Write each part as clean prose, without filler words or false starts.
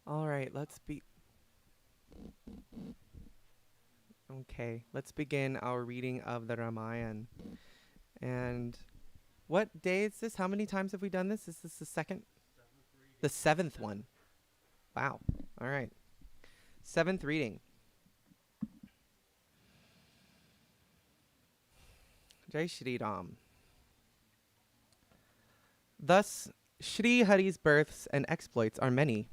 All right, let's begin our reading of the Ramayana. And what day is this? How many times have we done this? Is this the second? The seventh one. Wow. All right. Seventh reading. Jai Shri Ram. Thus, Shri Hari's births and exploits are many.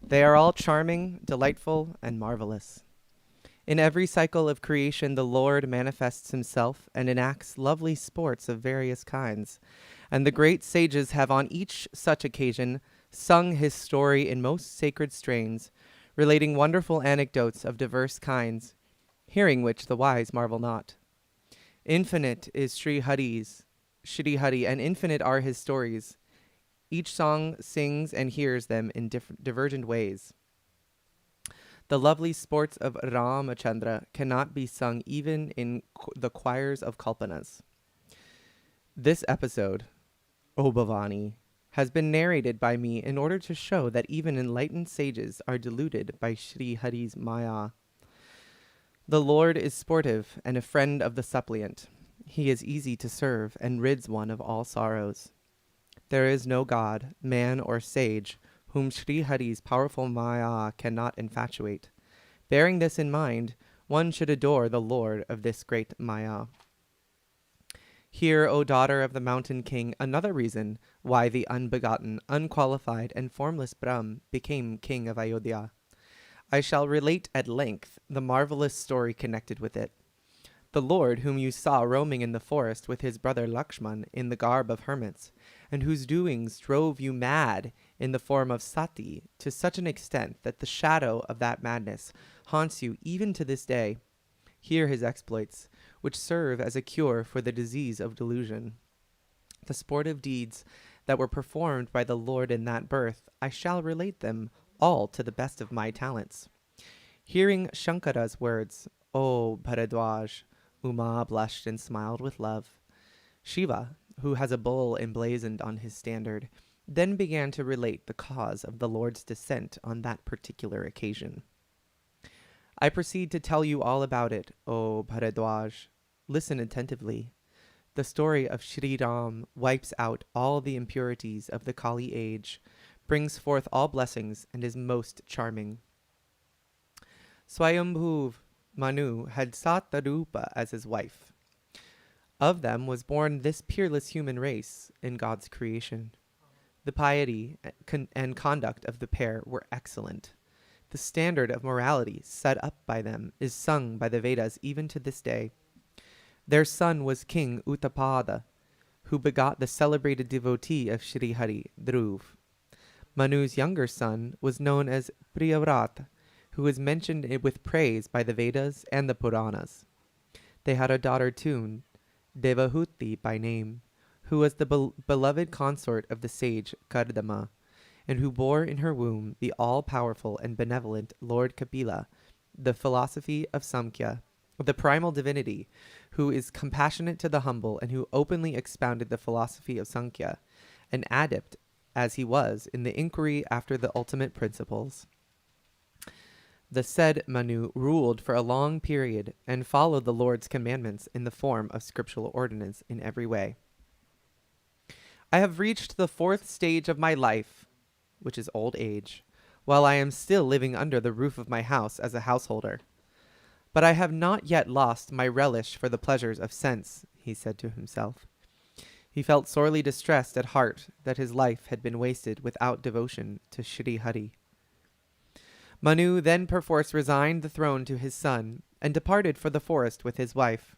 They are all charming, delightful, and marvelous. In every cycle of creation, the Lord manifests himself and enacts lovely sports of various kinds. And the great sages have on each such occasion sung his story in most sacred strains, relating wonderful anecdotes of diverse kinds, hearing which the wise marvel not. Infinite is Shri Hari, and infinite are his stories. Each song sings and hears them in divergent ways. The lovely sports of Ramachandra cannot be sung even in the choirs of Kalpanas. This episode, O Bhavani, has been narrated by me in order to show that even enlightened sages are deluded by Shri Hari's Maya. The Lord is sportive and a friend of the suppliant. He is easy to serve and rids one of all sorrows. There is no god, man, or sage whom Shri Hari's powerful Maya cannot infatuate. Bearing this in mind, one should adore the Lord of this great Maya. Hear, O daughter of the mountain king, another reason why the unbegotten, unqualified, and formless Brahm became king of Ayodhya. I shall relate at length the marvelous story connected with it. The Lord whom you saw roaming in the forest with his brother Lakshman in the garb of hermits, and whose doings drove you mad in the form of Sati to such an extent that the shadow of that madness haunts you even to this day. Hear his exploits, which serve as a cure for the disease of delusion. The sportive deeds that were performed by the Lord in that birth, I shall relate them all to the best of my talents. Hearing Shankara's words, O Bharadwaj, Uma blushed and smiled with love. Shiva, who has a bull emblazoned on his standard, then began to relate the cause of the Lord's descent on that particular occasion. I proceed to tell you all about it, O Bharadwaj. Listen attentively. The story of Shri Ram wipes out all the impurities of the Kali age, brings forth all blessings, and is most charming. Swayambhuv Manu had Satarupa as his wife. Of them was born this peerless human race in God's creation. The piety and conduct of the pair were excellent. The standard of morality set up by them is sung by the Vedas even to this day. Their son was King Uttapada, who begot the celebrated devotee of Shri Hari, Dhruv. Manu's younger son was known as Priyavrata, who is mentioned with praise by the Vedas and the Puranas. They had a daughter too, Devahuti by name, who was the beloved consort of the sage Kardama, and who bore in her womb the all-powerful and benevolent Lord Kapila, the philosophy of Samkhya, the primal divinity, who is compassionate to the humble and who openly expounded the philosophy of Sankhya, an adept as he was in the inquiry after the ultimate principles. The said Manu ruled for a long period and followed the Lord's commandments in the form of scriptural ordinance in every way. I have reached the fourth stage of my life, which is old age, while I am still living under the roof of my house as a householder. But I have not yet lost my relish for the pleasures of sense, he said to himself. He felt sorely distressed at heart that his life had been wasted without devotion to Shri Hari. Manu then perforce resigned the throne to his son and departed for the forest with his wife.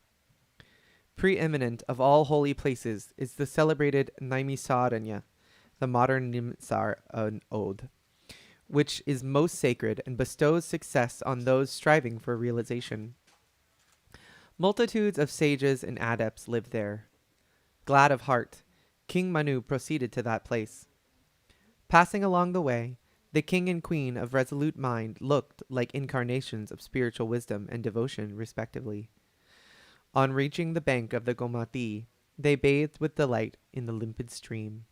Preeminent of all holy places is the celebrated Naimisaranya, the modern Nimsar ode, which is most sacred and bestows success on those striving for realization. Multitudes of sages and adepts live there. Glad of heart, King Manu proceeded to that place. Passing along the way, the king and queen of resolute mind looked like incarnations of spiritual wisdom and devotion, respectively. On reaching the bank of the Gomati, they bathed with delight in the limpid stream.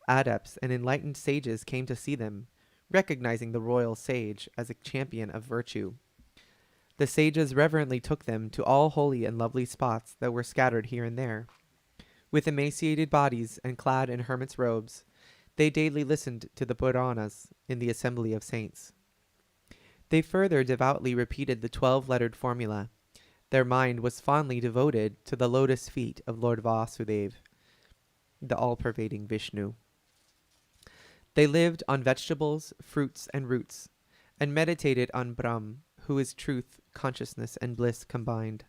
Adepts and enlightened sages came to see them, recognizing the royal sage as a champion of virtue. The sages reverently took them to all holy and lovely spots that were scattered here and there. With emaciated bodies and clad in hermits' robes, they daily listened to the Puranas in the assembly of saints. They further devoutly repeated the 12-lettered formula. Their mind was fondly devoted to the lotus feet of Lord Vasudeva, the all-pervading Vishnu. They lived on vegetables, fruits, and roots, and meditated on Brahm, who is truth, consciousness, and bliss combined.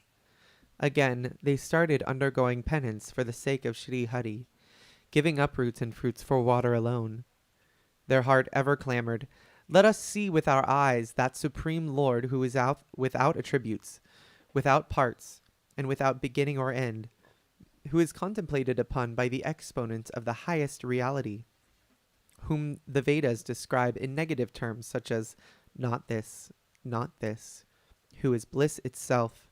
Again, they started undergoing penance for the sake of Sri Hari, giving up roots and fruits for water alone. Their heart ever clamored, "Let us see with our eyes that supreme Lord who is without attributes, without parts, and without beginning or end, who is contemplated upon by the exponents of the highest reality, whom the Vedas describe in negative terms such as not this, who is bliss itself,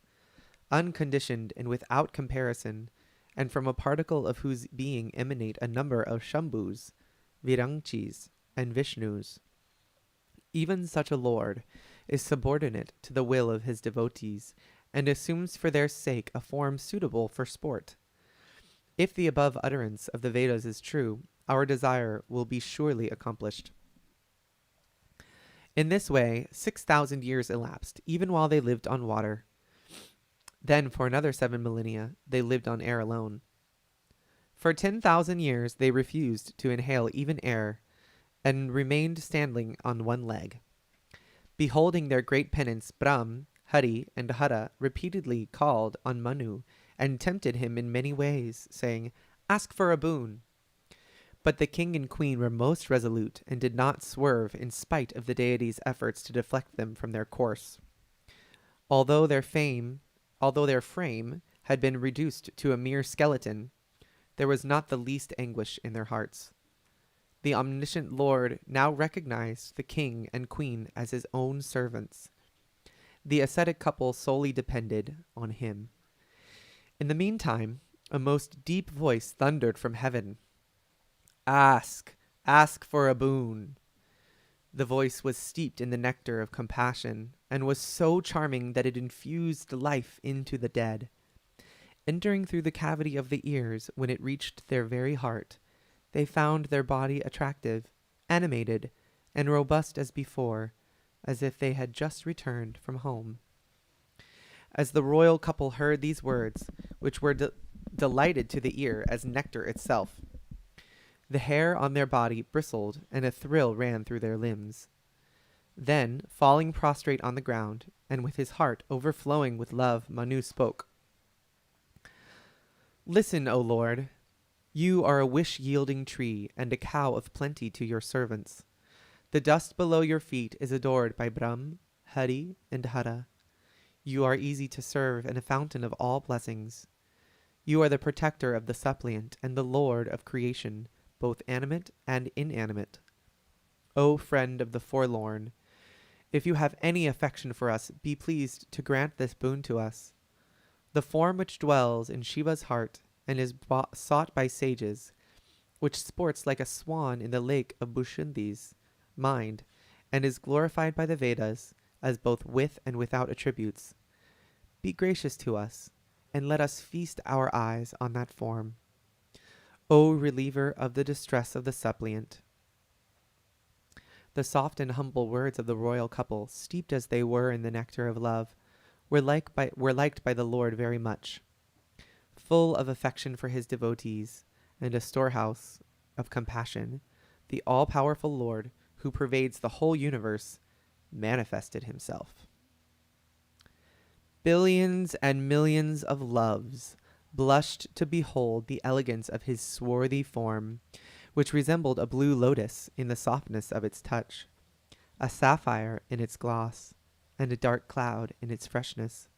unconditioned and without comparison, and from a particle of whose being emanate a number of Shambhus, Virangchis, and Vishnus. Even such a Lord is subordinate to the will of his devotees, and assumes for their sake a form suitable for sport. If the above utterance of the Vedas is true, our desire will be surely accomplished." In this way, 6,000 years elapsed, even while they lived on water. Then, for another 7 millennia, they lived on air alone. For 10,000 years, they refused to inhale even air, and remained standing on one leg. Beholding their great penance, Brahm, Hari, and Hara repeatedly called on Manu, and tempted him in many ways, saying, "Ask for a boon." But the king and queen were most resolute, and did not swerve in spite of the deity's efforts to deflect them from their course. Although their frame had been reduced to a mere skeleton, there was not the least anguish in their hearts. The omniscient Lord now recognized the king and queen as his own servants. The ascetic couple solely depended on him. In the meantime, a most deep voice thundered from heaven, "Ask for a boon." The voice was steeped in the nectar of compassion, and was so charming that it infused life into the dead. Entering through the cavity of the ears, when it reached their very heart, they found their body attractive, animated, and robust as before, as if they had just returned from home. As the royal couple heard these words, which were delighted to the ear as nectar itself, the hair on their body bristled, and a thrill ran through their limbs. Then, falling prostrate on the ground, and with his heart overflowing with love, Manu spoke. "Listen, O Lord. You are a wish-yielding tree, and a cow of plenty to your servants. The dust below your feet is adored by Brahm, Hari, and Hara. You are easy to serve, and a fountain of all blessings. You are the protector of the suppliant, and the Lord of creation, both animate and inanimate. O friend of the forlorn, if you have any affection for us, be pleased to grant this boon to us. The form which dwells in Shiva's heart, and is sought by sages, which sports like a swan in the lake of Bhushundi's mind, and is glorified by the Vedas as both with and without attributes. Be gracious to us, and let us feast our eyes on that form. O reliever of the distress of the suppliant." The soft and humble words of the royal couple, steeped as they were in the nectar of love, were liked by the Lord very much. Full of affection for his devotees, and a storehouse of compassion, the all-powerful Lord, who pervades the whole universe, manifested himself. Billions and millions of loves blushed to behold the elegance of his swarthy form, which resembled a blue lotus in the softness of its touch, a sapphire in its gloss, and a dark cloud in its freshness.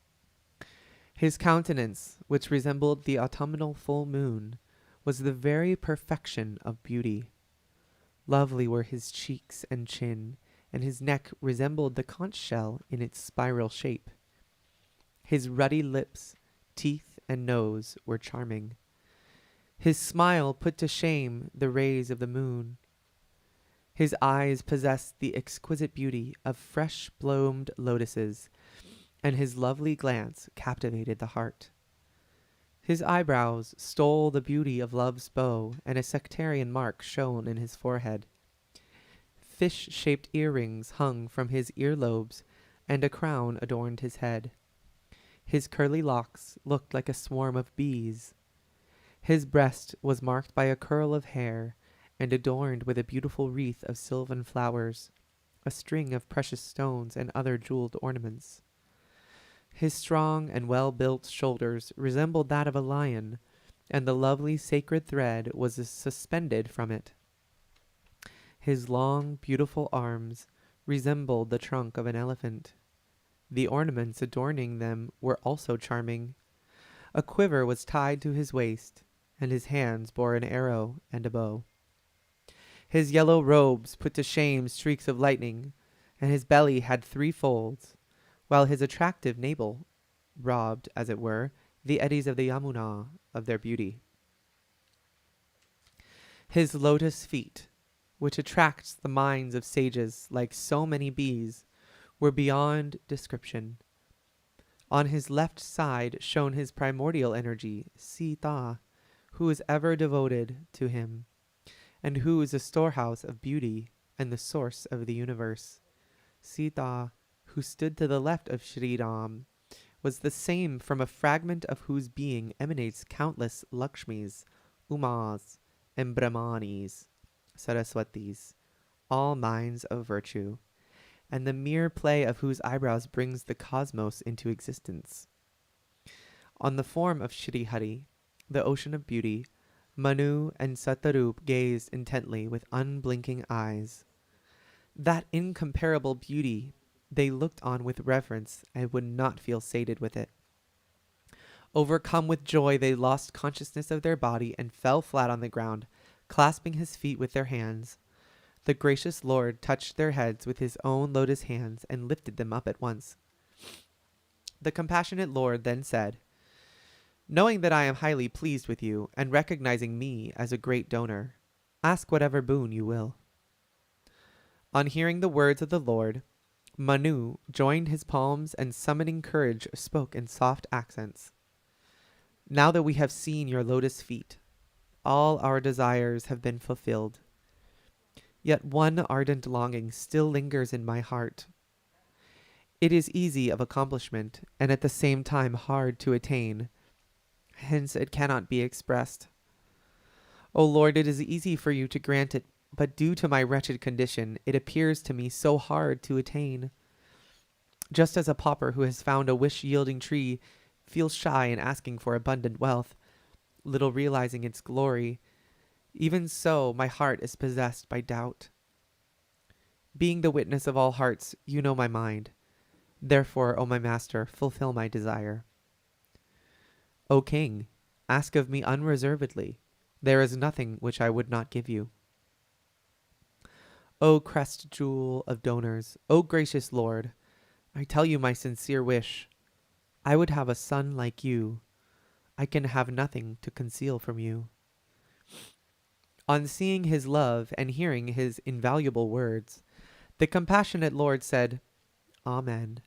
His countenance, which resembled the autumnal full moon, was the very perfection of beauty. Lovely were his cheeks and chin, and his neck resembled the conch shell in its spiral shape. His ruddy lips, teeth, and nose were charming. His smile put to shame the rays of the moon. His eyes possessed the exquisite beauty of fresh-bloomed lotuses, and his lovely glance captivated the heart. His eyebrows stole the beauty of love's bow, and a sectarian mark shone in his forehead. Fish-shaped earrings hung from his earlobes, and a crown adorned his head. His curly locks looked like a swarm of bees. His breast was marked by a curl of hair, and adorned with a beautiful wreath of sylvan flowers, a string of precious stones, and other jeweled ornaments. His strong and well-built shoulders resembled that of a lion, and the lovely sacred thread was suspended from it. His long, beautiful arms resembled the trunk of an elephant. The ornaments adorning them were also charming. A quiver was tied to his waist, and his hands bore an arrow and a bow. His yellow robes put to shame streaks of lightning, and his belly had 3 folds, while his attractive navel robbed, as it were, the eddies of the Yamuna of their beauty. His lotus feet, which attracts the minds of sages like so many bees, were beyond description. On his left side shone his primordial energy, Sita, who is ever devoted to him, and who is a storehouse of beauty and the source of the universe. Sita, who stood to the left of Sri Ram, was the same from a fragment of whose being emanates countless Lakshmis, Umas, and Brahmanis, Saraswatis, all minds of virtue, and the mere play of whose eyebrows brings the cosmos into existence. On the form of Shri Hari, the ocean of beauty, Manu and Satarup gazed intently with unblinking eyes. That incomparable beauty they looked on with reverence and would not feel sated with it. Overcome with joy, they lost consciousness of their body and fell flat on the ground, clasping his feet with their hands. The gracious Lord touched their heads with his own lotus hands and lifted them up at once. The compassionate Lord then said, "Knowing that I am highly pleased with you, and recognizing me as a great donor, ask whatever boon you will." On hearing the words of the Lord, Manu joined his palms and summoning courage spoke in soft accents. "Now that we have seen your lotus feet, all our desires have been fulfilled. Yet one ardent longing still lingers in my heart. It is easy of accomplishment, and at the same time hard to attain. Hence it cannot be expressed. O Lord, it is easy for you to grant it, but due to my wretched condition, it appears to me so hard to attain. Just as a pauper who has found a wish-yielding tree feels shy in asking for abundant wealth, little realizing its glory, even so my heart is possessed by doubt. Being the witness of all hearts, you know my mind. Therefore, O my master, fulfill my desire." "O king, ask of me unreservedly. There is nothing which I would not give you." "O crest jewel of donors, O gracious Lord, I tell you my sincere wish. I would have a son like you. I can have nothing to conceal from you." On seeing his love and hearing his invaluable words, the compassionate Lord said, "Amen.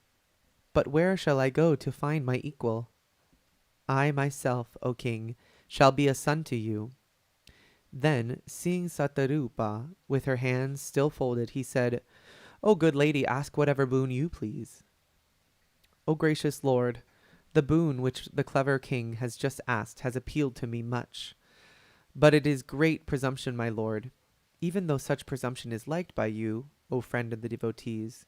But where shall I go to find my equal? I myself, O king, shall be a son to you." Then, seeing Satarupa with her hands still folded, he said, "O good lady, ask whatever boon you please." "O gracious Lord, the boon which the clever king has just asked has appealed to me much. But it is great presumption, my lord, even though such presumption is liked by you, O friend of the devotees.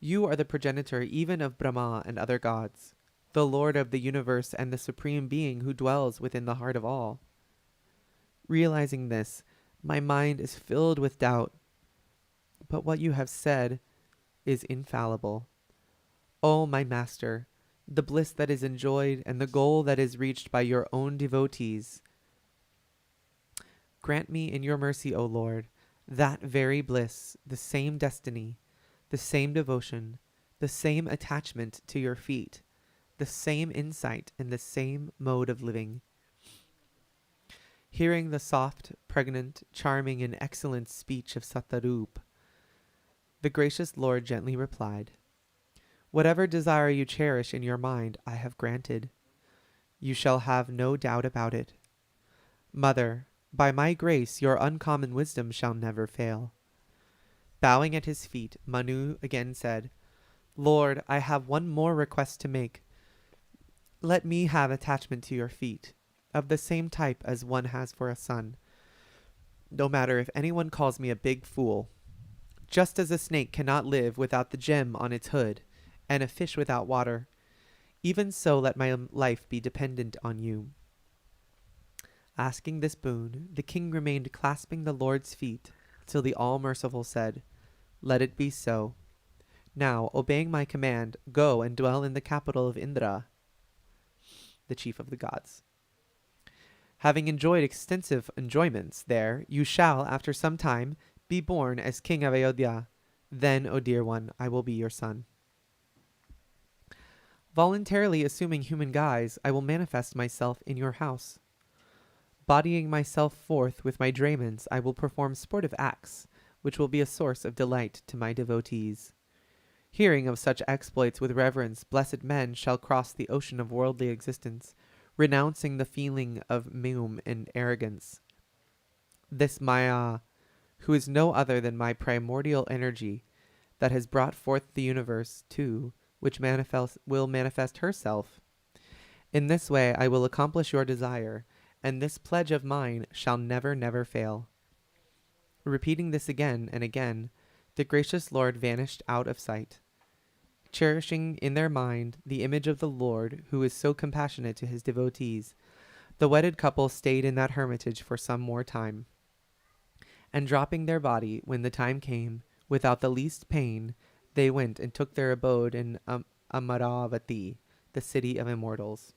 You are the progenitor even of Brahma and other gods, the Lord of the universe and the supreme being who dwells within the heart of all. Realizing this, my mind is filled with doubt. But what you have said is infallible. O my master, the bliss that is enjoyed and the goal that is reached by your own devotees, grant me in your mercy, O Lord, that very bliss, the same destiny, the same devotion, the same attachment to your feet, the same insight, and the same mode of living. Hearing the soft, pregnant, charming, and excellent speech of Satarup, the gracious Lord gently replied, "Whatever desire you cherish in your mind, I have granted. You shall have no doubt about it. Mother, by my grace your uncommon wisdom shall never fail." Bowing at his feet, Manu again said, "Lord, I have one more request to make. Let me have attachment to your feet, of the same type as one has for a son, no matter if anyone calls me a big fool. Just as a snake cannot live without the gem on its hood, and a fish without water, even so let my life be dependent on you." Asking this boon, the king remained clasping the Lord's feet till the All-Merciful said, "Let it be so. Now, obeying my command, go and dwell in the capital of Indra, the chief of the gods. Having enjoyed extensive enjoyments there, you shall, after some time, be born as king of Ayodhya. Then, O dear one, I will be your son. Voluntarily assuming human guise, I will manifest myself in your house. Bodying myself forth with my draiments, I will perform sportive acts, which will be a source of delight to my devotees. Hearing of such exploits with reverence, blessed men shall cross the ocean of worldly existence, renouncing the feeling of meum and arrogance. This Maya, who is no other than my primordial energy, that has brought forth the universe, too, which will manifest herself. In this way I will accomplish your desire, and this pledge of mine shall never, never fail." Repeating this again and again, the gracious Lord vanished out of sight. Cherishing in their mind the image of the Lord, who is so compassionate to his devotees, the wedded couple stayed in that hermitage for some more time. And dropping their body, when the time came, without the least pain, they went and took their abode in Amaravati, the city of immortals.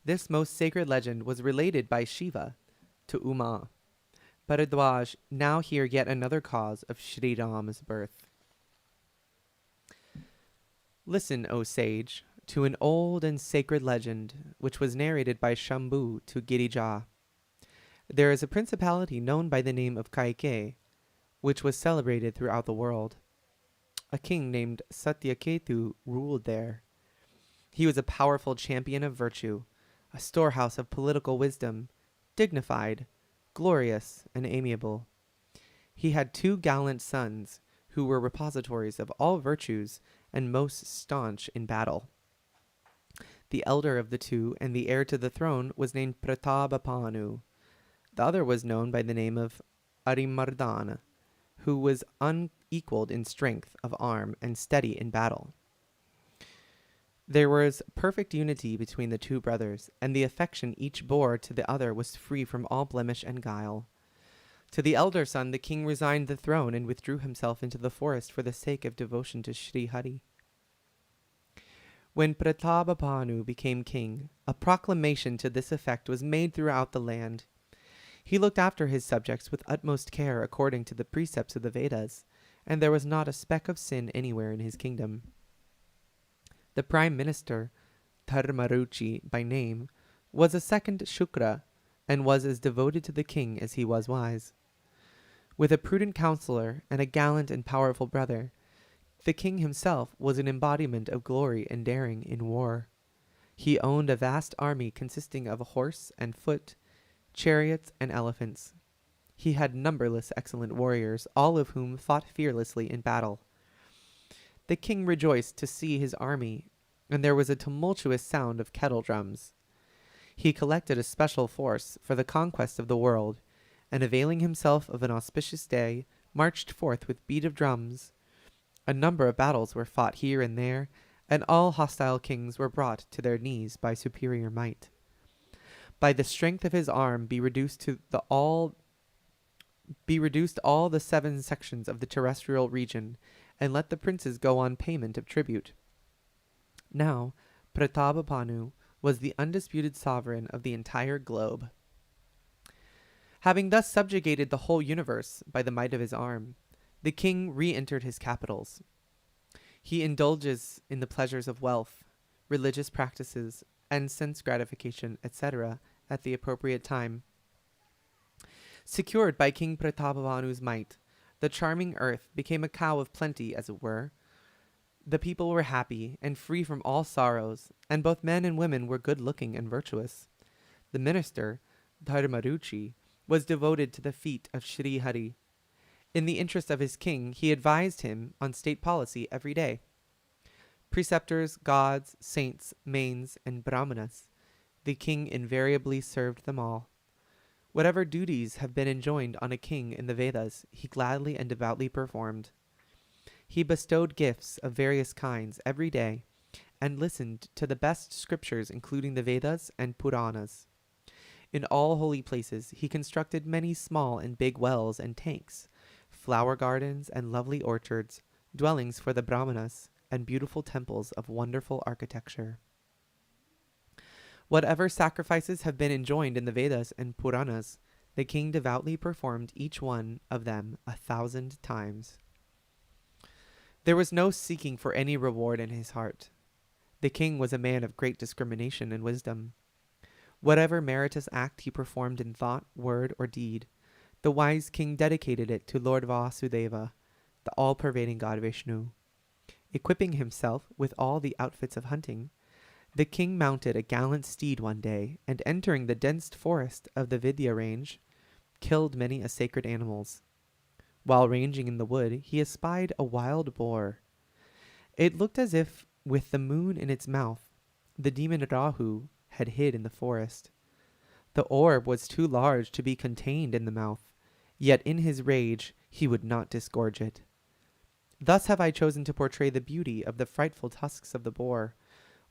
This most sacred legend was related by Shiva to Uma. Bharadwaj now hear yet another cause of Sri Ram's birth. Listen, O sage, to an old and sacred legend which was narrated by Shambhu to Girija. There is a principality known by the name of Kaikeyi, which was celebrated throughout the world. A king named Satyaketu ruled there. He was a powerful champion of virtue, a storehouse of political wisdom, dignified, glorious, and amiable. He had 2 gallant sons, who were repositories of all virtues and most staunch in battle. The elder of the 2 and the heir to the throne was named Pratabapanu. The other was known by the name of Arimardana, who was unequaled in strength of arm and steady in battle. There was perfect unity between the 2 brothers, and the affection each bore to the other was free from all blemish and guile. To the elder son the king resigned the throne and withdrew himself into the forest for the sake of devotion to Sri Hari. When Pratabapanu became king, a proclamation to this effect was made throughout the land. He looked after his subjects with utmost care according to the precepts of the Vedas, and there was not a speck of sin anywhere in his kingdom. The prime minister, Dharmaruchi by name, was a second Shukra, and was as devoted to the king as he was wise. With a prudent counselor and a gallant and powerful brother, the king himself was an embodiment of glory and daring in war. He owned a vast army consisting of horse and foot, chariots and elephants. He had numberless excellent warriors, all of whom fought fearlessly in battle. The king rejoiced to see his army, and there was a tumultuous sound of kettle drums. He collected a special force for the conquest of the world, and availing himself of an auspicious day, marched forth with beat of drums. A number of battles were fought here and there, and all hostile kings were brought to their knees by superior might. By the strength of his arm be reduced all the 7 sections of the terrestrial region, and let the princes go on payment of tribute. Now Pratabapanu was the undisputed sovereign of the entire globe. Having thus subjugated the whole universe by the might of his arm, the king re-entered his capitals. He indulges in the pleasures of wealth, religious practices, and sense gratification, etc., at the appropriate time. Secured by King Pratapavanu's might, the charming earth became a cow of plenty, as it were. The people were happy and free from all sorrows, and both men and women were good-looking and virtuous. The minister, Dharmaruchi, was devoted to the feet of Sri Hari. In the interest of his king, he advised him on state policy every day. Preceptors, gods, saints, manes, and brahmanas, the king invariably served them all. Whatever duties have been enjoined on a king in the Vedas, he gladly and devoutly performed. He bestowed gifts of various kinds every day, and listened to the best scriptures, including the Vedas and Puranas. In all holy places, he constructed many small and big wells and tanks, flower gardens and lovely orchards, dwellings for the brahmanas, and beautiful temples of wonderful architecture. Whatever sacrifices have been enjoined in the Vedas and Puranas, the king devoutly performed each one of them 1,000 times. There was no seeking for any reward in his heart. The king was a man of great discrimination and wisdom. Whatever meritorious act he performed in thought, word, or deed, the wise king dedicated it to Lord Vasudeva, the all-pervading god Vishnu. Equipping himself with all the outfits of hunting, the king mounted a gallant steed one day, and entering the dense forest of the Vidya range, killed many a sacred animals. While ranging in the wood, he espied a wild boar. It looked as if, with the moon in its mouth, the demon Rahu had hid in the forest. The orb was too large to be contained in the mouth, yet in his rage he would not disgorge it. Thus have I chosen to portray the beauty of the frightful tusks of the boar,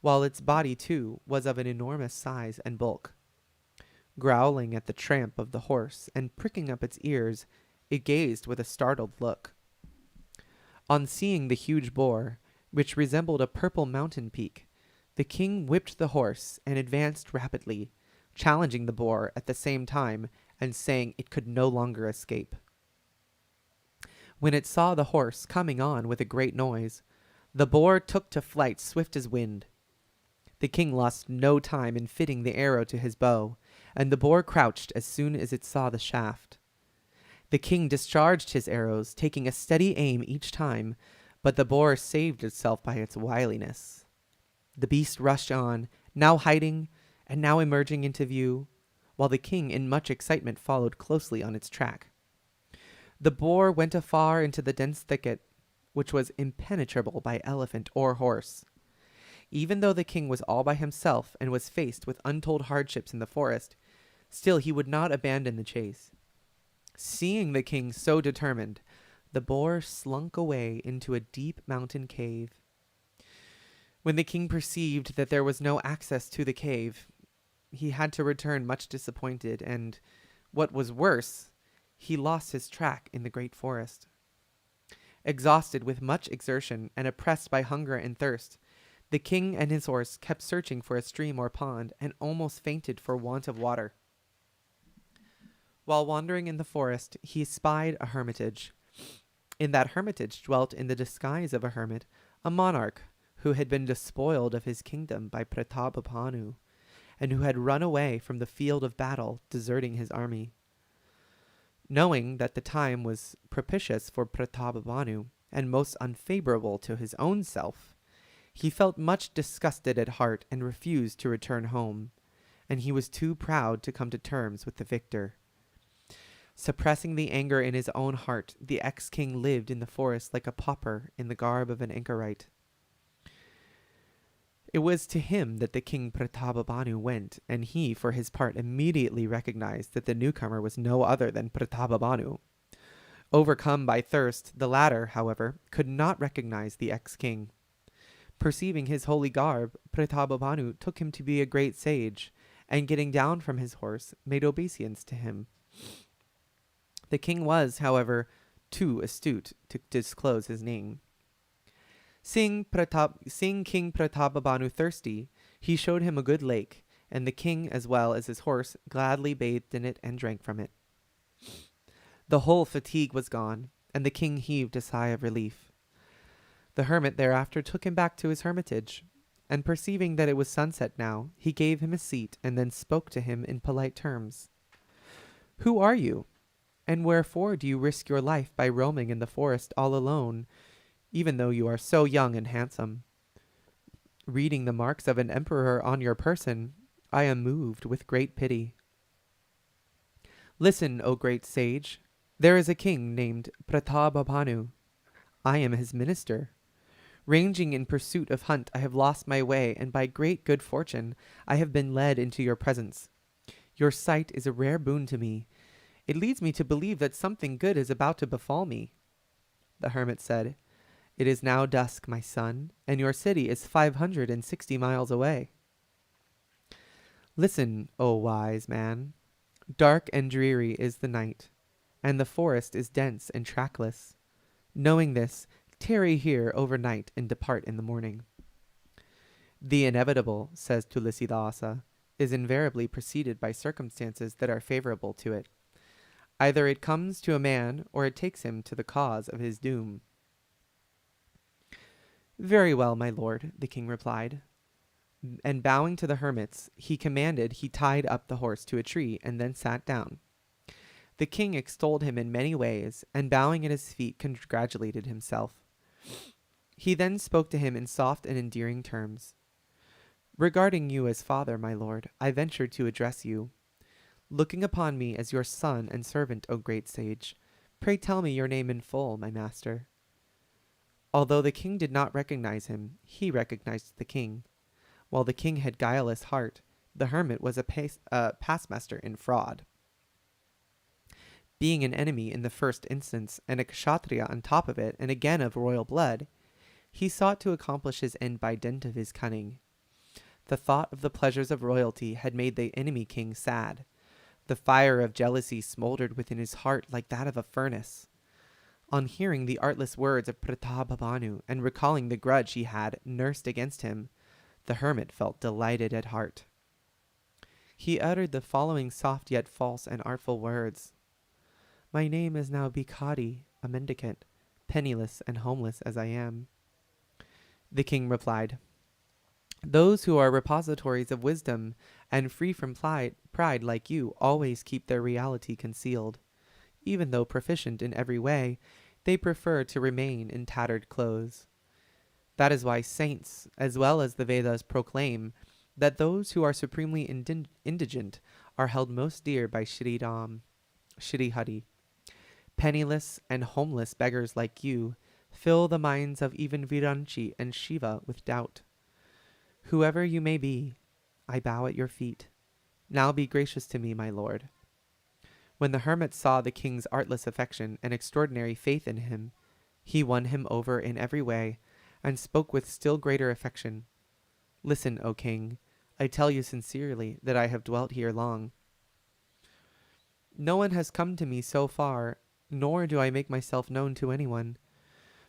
while its body, too, was of an enormous size and bulk. Growling at the tramp of the horse and pricking up its ears, it gazed with a startled look. On seeing the huge boar, which resembled a purple mountain peak, the king whipped the horse and advanced rapidly, challenging the boar at the same time and saying it could no longer escape. When it saw the horse coming on with a great noise, the boar took to flight swift as wind. The king lost no time in fitting the arrow to his bow, and the boar crouched as soon as it saw the shaft. The king discharged his arrows, taking a steady aim each time, but the boar saved itself by its wiliness. The beast rushed on, now hiding and now emerging into view, while the king in much excitement followed closely on its track. The boar went afar into the dense thicket, which was impenetrable by elephant or horse. Even though the king was all by himself and was faced with untold hardships in the forest, still he would not abandon the chase. Seeing the king so determined, the boar slunk away into a deep mountain cave. When the king perceived that there was no access to the cave, he had to return much disappointed, and, what was worse, he lost his track in the great forest. Exhausted with much exertion and oppressed by hunger and thirst, the king and his horse kept searching for a stream or pond and almost fainted for want of water. While wandering in the forest, he spied a hermitage. In that hermitage dwelt in the disguise of a hermit a monarch who had been despoiled of his kingdom by Pratapabhanu, and who had run away from the field of battle, deserting his army. Knowing that the time was propitious for Pratapabhanu and most unfavorable to his own self, he felt much disgusted at heart and refused to return home, and he was too proud to come to terms with the victor. Suppressing the anger in his own heart, the ex-king lived in the forest like a pauper in the garb of an anchorite. It was to him that the king Pratapabhanu went, and he, for his part, immediately recognized that the newcomer was no other than Pratapabhanu. Overcome by thirst, the latter, however, could not recognize the ex-king. Perceiving his holy garb, Pratapabhanu took him to be a great sage, and getting down from his horse, made obeisance to him. The king was, however, too astute to disclose his name. Seeing King Pratapabhanu thirsty, he showed him a good lake, and the king, as well as his horse, gladly bathed in it and drank from it. The whole fatigue was gone, and the king heaved a sigh of relief. The hermit thereafter took him back to his hermitage, and perceiving that it was sunset now, he gave him a seat and then spoke to him in polite terms. "Who are you, and wherefore do you risk your life by roaming in the forest all alone, even though you are so young and handsome? Reading the marks of an emperor on your person, I am moved with great pity. Listen, O great sage. There is a king named Pratabhapanu. I am his minister. Ranging in pursuit of hunt, I have lost my way, and by great good fortune I have been led into your presence. Your sight is a rare boon to me. It leads me to believe that something good is about to befall me." The hermit said, "It is now dusk, my son, and your city is 560 miles away. Listen, O wise man. Dark and dreary is the night, and the forest is dense and trackless. Knowing this, tarry here overnight and depart in the morning. The inevitable," says Tulsi Dasa, "is invariably preceded by circumstances that are favorable to it. Either it comes to a man, or it takes him to the cause of his doom." "Very well, my lord," the king replied. And bowing to the hermits, he commanded he tied up the horse to a tree, and then sat down. The king extolled him in many ways, and bowing at his feet congratulated himself. He then spoke to him in soft and endearing terms. "Regarding you as father, my lord, I venture to address you. Looking upon me as your son and servant, O great sage, pray tell me your name in full, my master." Although the king did not recognize him, he recognized the king. While the king had guileless heart, the hermit was a pastmaster in fraud. Being an enemy in the first instance, and a kshatriya on top of it, and again of royal blood, he sought to accomplish his end by dint of his cunning. The thought of the pleasures of royalty had made the enemy king sad. The fire of jealousy smoldered within his heart like that of a furnace. On hearing the artless words of Pratabhapanu, and recalling the grudge he had nursed against him, the hermit felt delighted at heart. He uttered the following soft yet false and artful words. "My name is now Bhikhari, a mendicant, penniless and homeless as I am." The king replied, "Those who are repositories of wisdom and free from pride like you always keep their reality concealed. Even though proficient in every way, they prefer to remain in tattered clothes. That is why saints, as well as the Vedas, proclaim that those who are supremely indigent are held most dear by Shri Ram, Shri Hari. Penniless and homeless beggars like you fill the minds of even Viranchi and Shiva with doubt. Whoever you may be, I bow at your feet. Now be gracious to me, my lord." When the hermit saw the king's artless affection and extraordinary faith in him, he won him over in every way, and spoke with still greater affection. "Listen, O king, I tell you sincerely that I have dwelt here long. No one has come to me so far, nor do I make myself known to anyone,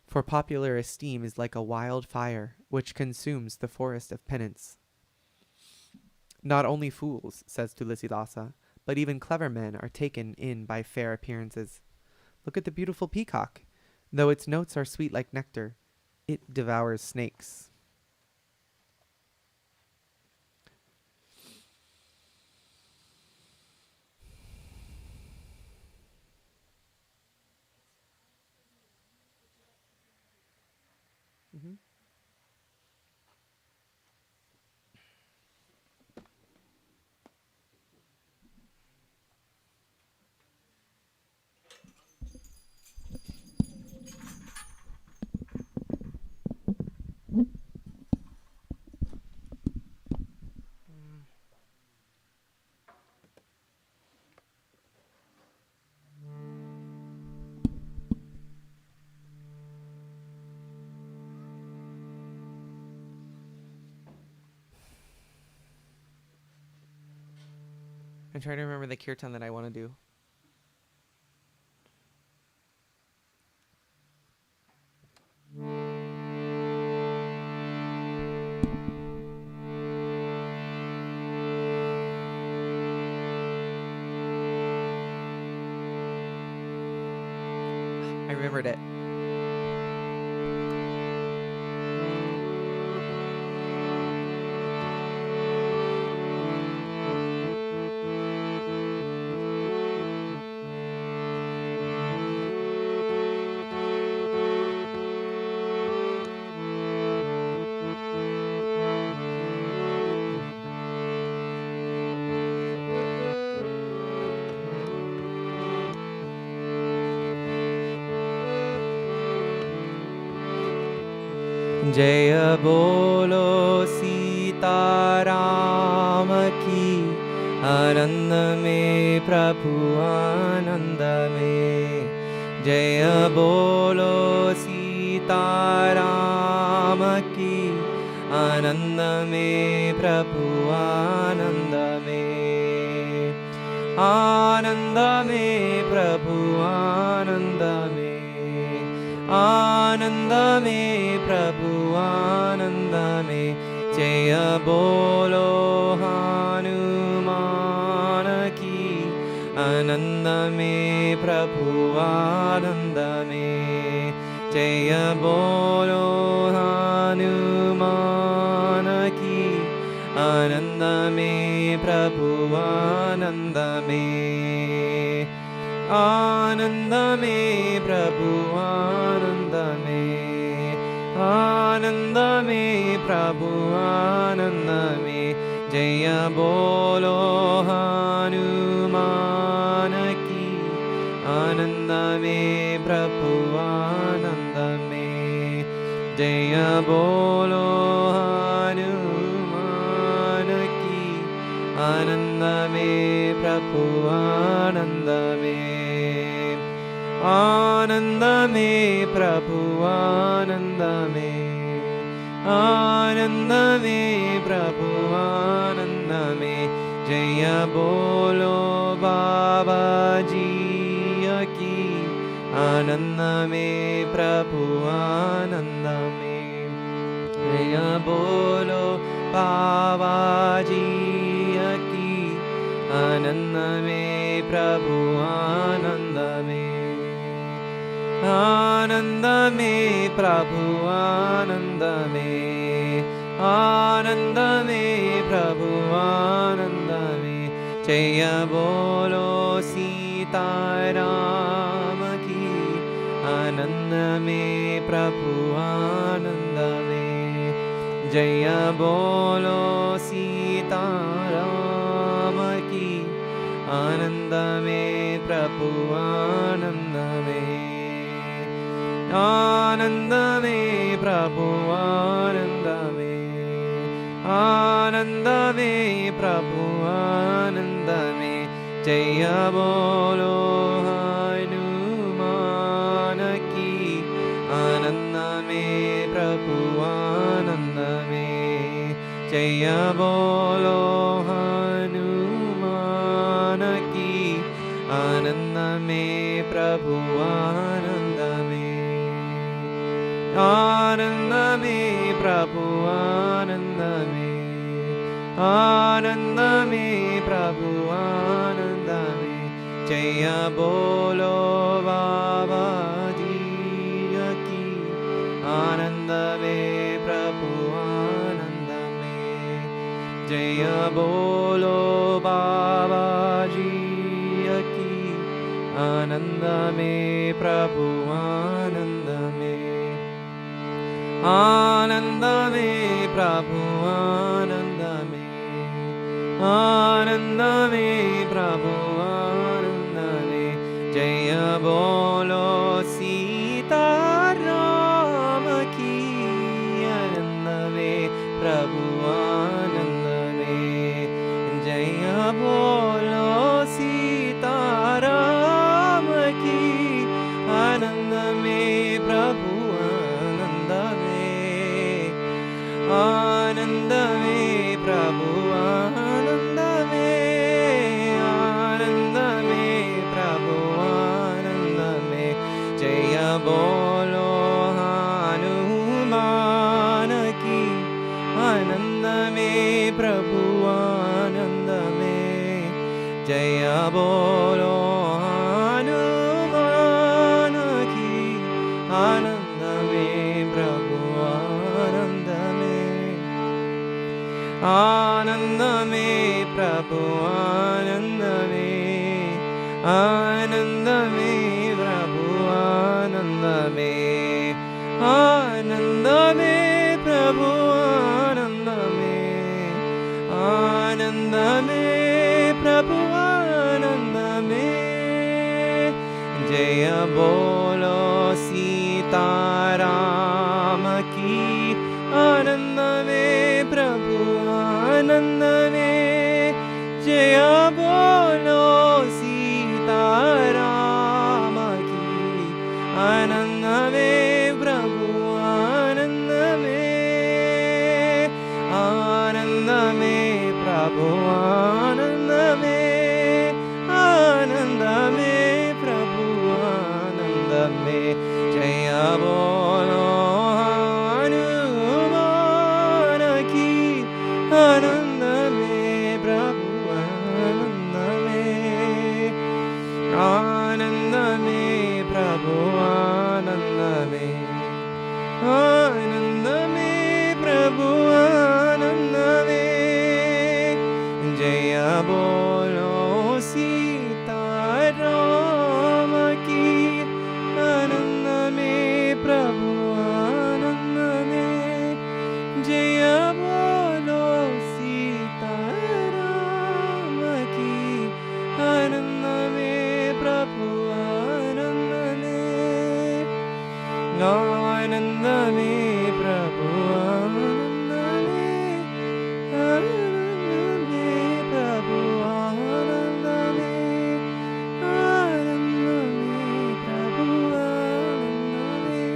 for popular esteem is like a wild fire, which consumes the forest of penance. Not only fools," says Tulsi Dasa, "but even clever men are taken in by fair appearances. Look at the beautiful peacock. Though its notes are sweet like nectar, it devours snakes." Mhm. I'm trying to remember the kirtan that I want to do. I remembered it. जय बोलो सीताराम की, आनंद में प्रभु आनंद में। जय बोलो सीताराम की, आनंद में प्रभु आनंद में। आनंद में प्रभु आनंद में, आनंद में प्रभु आनंद में। जय बोलो हनुमान की, आनंद में प्रभु आनंद में। जय बोलो हनुमान की, आनंद में प्रभु आनंद में। आनंद में प्रभु आनंद में, आनंद में प्रभु आनंद में। जय बोलो हनुमान की, आनंद में प्रभु आनंद में। जय बोलो हनुमान की, आनंद में प्रभु आनंद में। आनंद में प्रभु आनंद में, आनंद में प्रभु आनंद में। जय बोलो बाबा जी की, आनंद में प्रभु आनंद में। जय बोलो बाबा जी की, आनंद में प्रभु आनंद में। आनंद में प्रभु आनंद में, आनंद में प्रभु आनंद में। जय बोलो सीताराम की, आनंद में प्रभु आनंद में। जय बोलो सीताराम की, आनंद में प्रभु आनंद में। आनंद में प्रभु आनंद में, आनंद में प्रभु आनंद में। जय बोलो हनुमान की, आनंद में प्रभु आनंद में। जय बोलो हनुमान की, आनंद में प्रभु आनंद में। आनंद में प्रभु आनंद में, आनंद में प्रभु आनंद में। जय बोलो बाबा जी की, आनंद में प्रभु आनंद में। जय बोलो बाबा जी की, आनंद में प्रभु आनंद में। आनंद में प्रभु आनंद में, आनंद में प्रभु आनंद में। जय बोलो सीताराम की, आनंद में प्रभु आनंद में। जय बोलो सीताराम की, आनंद में प्रभु आनंद में प्रभु आनंद में। आनंद में प्रभु आनंद में। जय बोलो हनुमान की, आनंद में प्रभु आनंद में। जय बोलो हनुमान की, आनंद में प्रभु आनंद में। आनंद में प्रभु आनंद में, आनंद में प्रभु आनंद में। आनंद में प्रभु आनंद में, आनंद में प्रभु आनंद में। जय बोलो सीताराम की, Prabhu Ananda में आनंद में प्रभु आनंद में जय बोलो सीता राम की आनंद में प्रभु आनंद में जय बोलो सीता राम की आनंद में प्रभु आनंद में आनंद में प्रभु आनंद में आनंद में प्रभु आनंद में आनंद में प्रभु आनंद में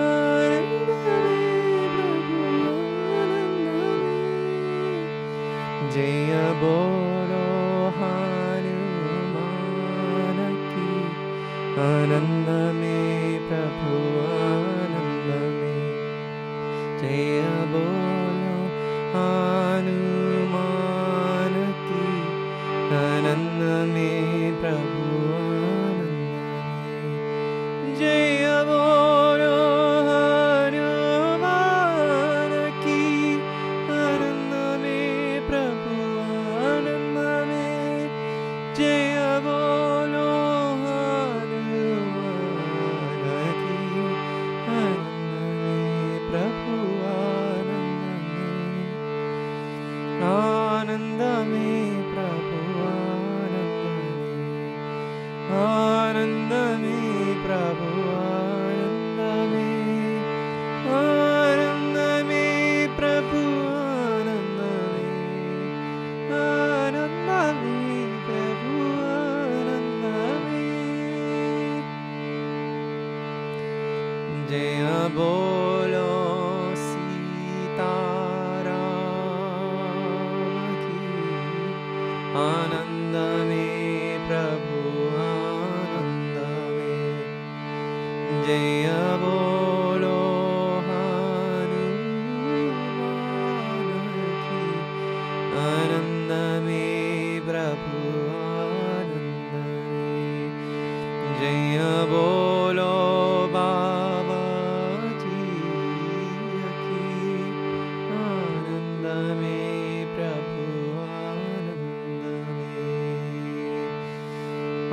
आनंद में प्रभु आनंद में जय बोलो हनुमान की आनंद में प्रभु आनंद में जय बोलो हनुमान की आनंद में प्रभु आनंद में जय बोलो हनुमान की आनंद में प्रभु आनंद में जय बोलो आनंद में प्रभु आनंद में प्रभु आनंद में आनंद में प्रभु आनंद में आनंद में प्रभु आनंद में जय बोलो आनंद में प्रभु आनंद में जय बोलो हनुमान की आनंद में प्रभु आनंद में जय बोलो बाबा जी की आनंद में प्रभु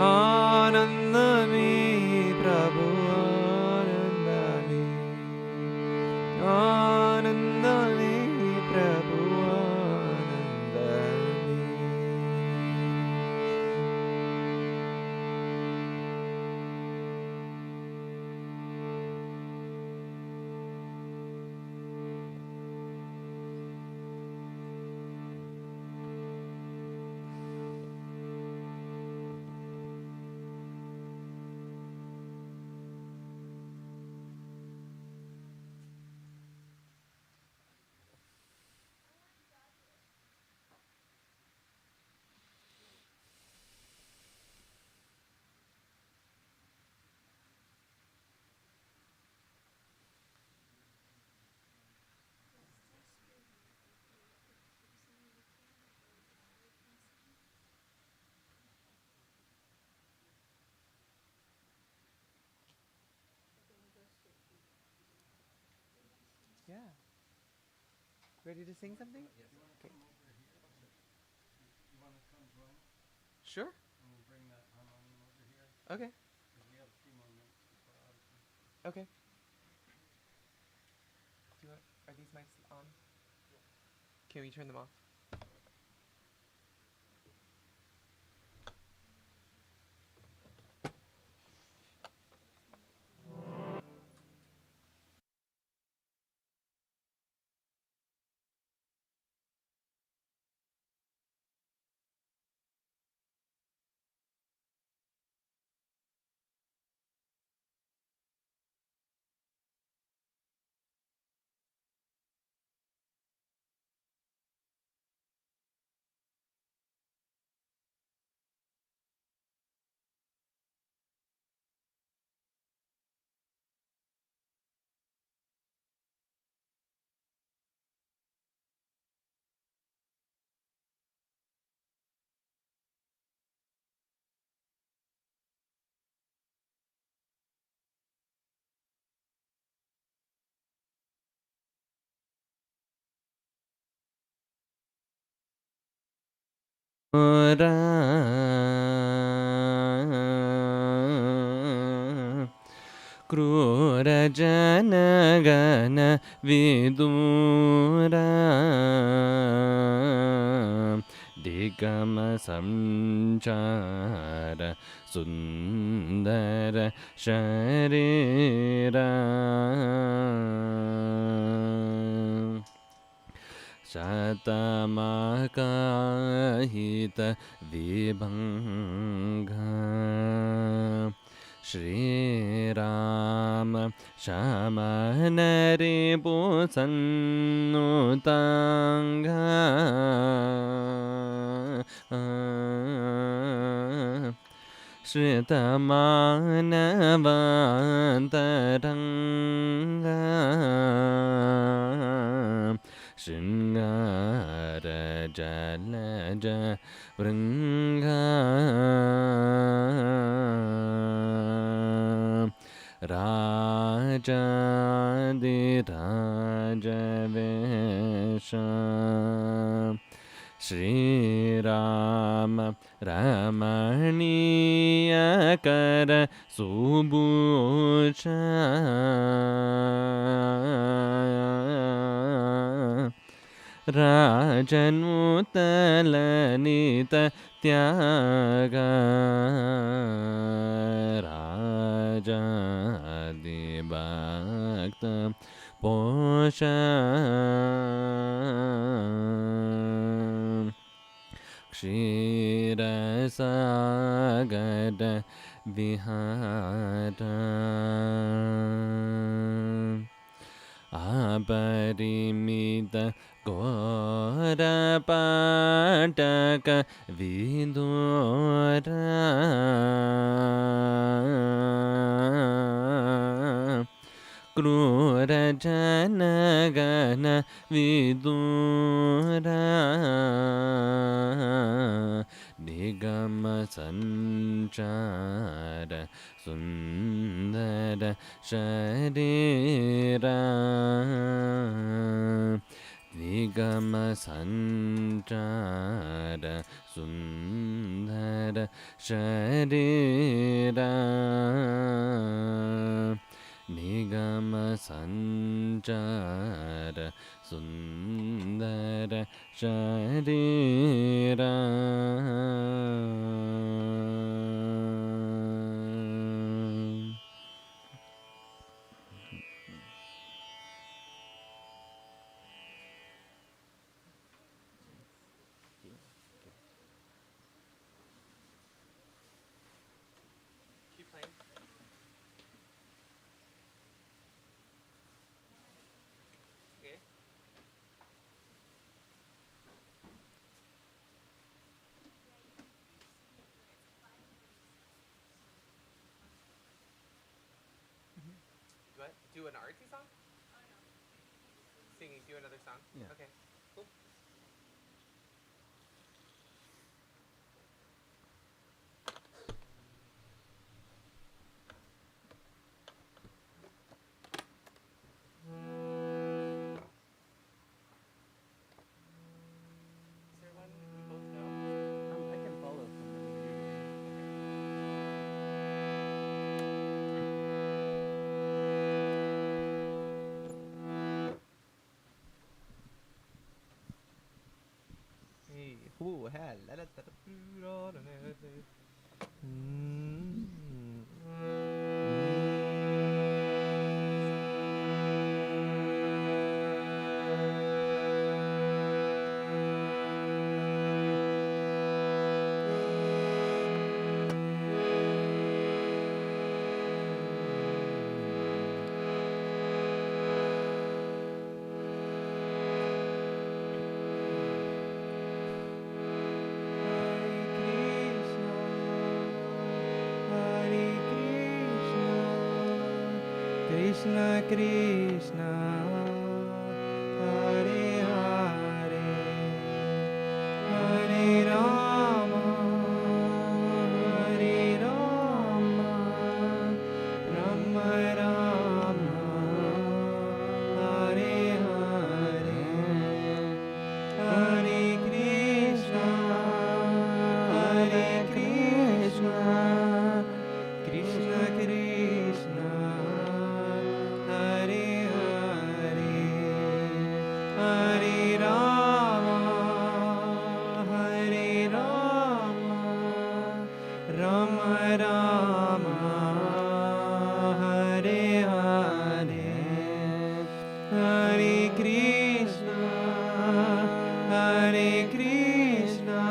आनंद में प्रभु आनंद में प्रभु आनंद में Yeah. Ready to sing something? Yes. Okay. You want to come join us? Sure. And we'll bring that harmonium over here. Okay. Because we have a few more minutes before Arati. Okay. Are these mics on? Yeah. Can we turn them off? Ora Krura Janagana Vidura Digama Samchara Sundara Sharira Shatamakahita Vibhanga Shri Rama Shamanari Pusannutanga Shritamavantaranga Shringara Jalaja Vringa Rajadi Rajavesha Shri Rama Ramaniya Kara Subhucha Rajanutalanita Tyaga Rajadi Bhakta Posha Kshirasagara Vihara Aparimita Gora Pataka Vidura Krura Janagana Vidura Nigama Sanchara Sundara Sharira Nigama Sanchara Sundara Sharira Nigama Sanchara Sundara Sharira Keep playing. Okay. Do an Arati song? Singing, do another song? Yeah. Okay, cool. Is there one we both know? I can follow from the Hey, ooh, hell, la la la la la la la. Krishna Krishna, Hare Hare, Hare Rama, Hare Rama, Rama Rama, Hare Hare, Hare Krishna, Hare Hare, Hare Krishna, Hare Krishna,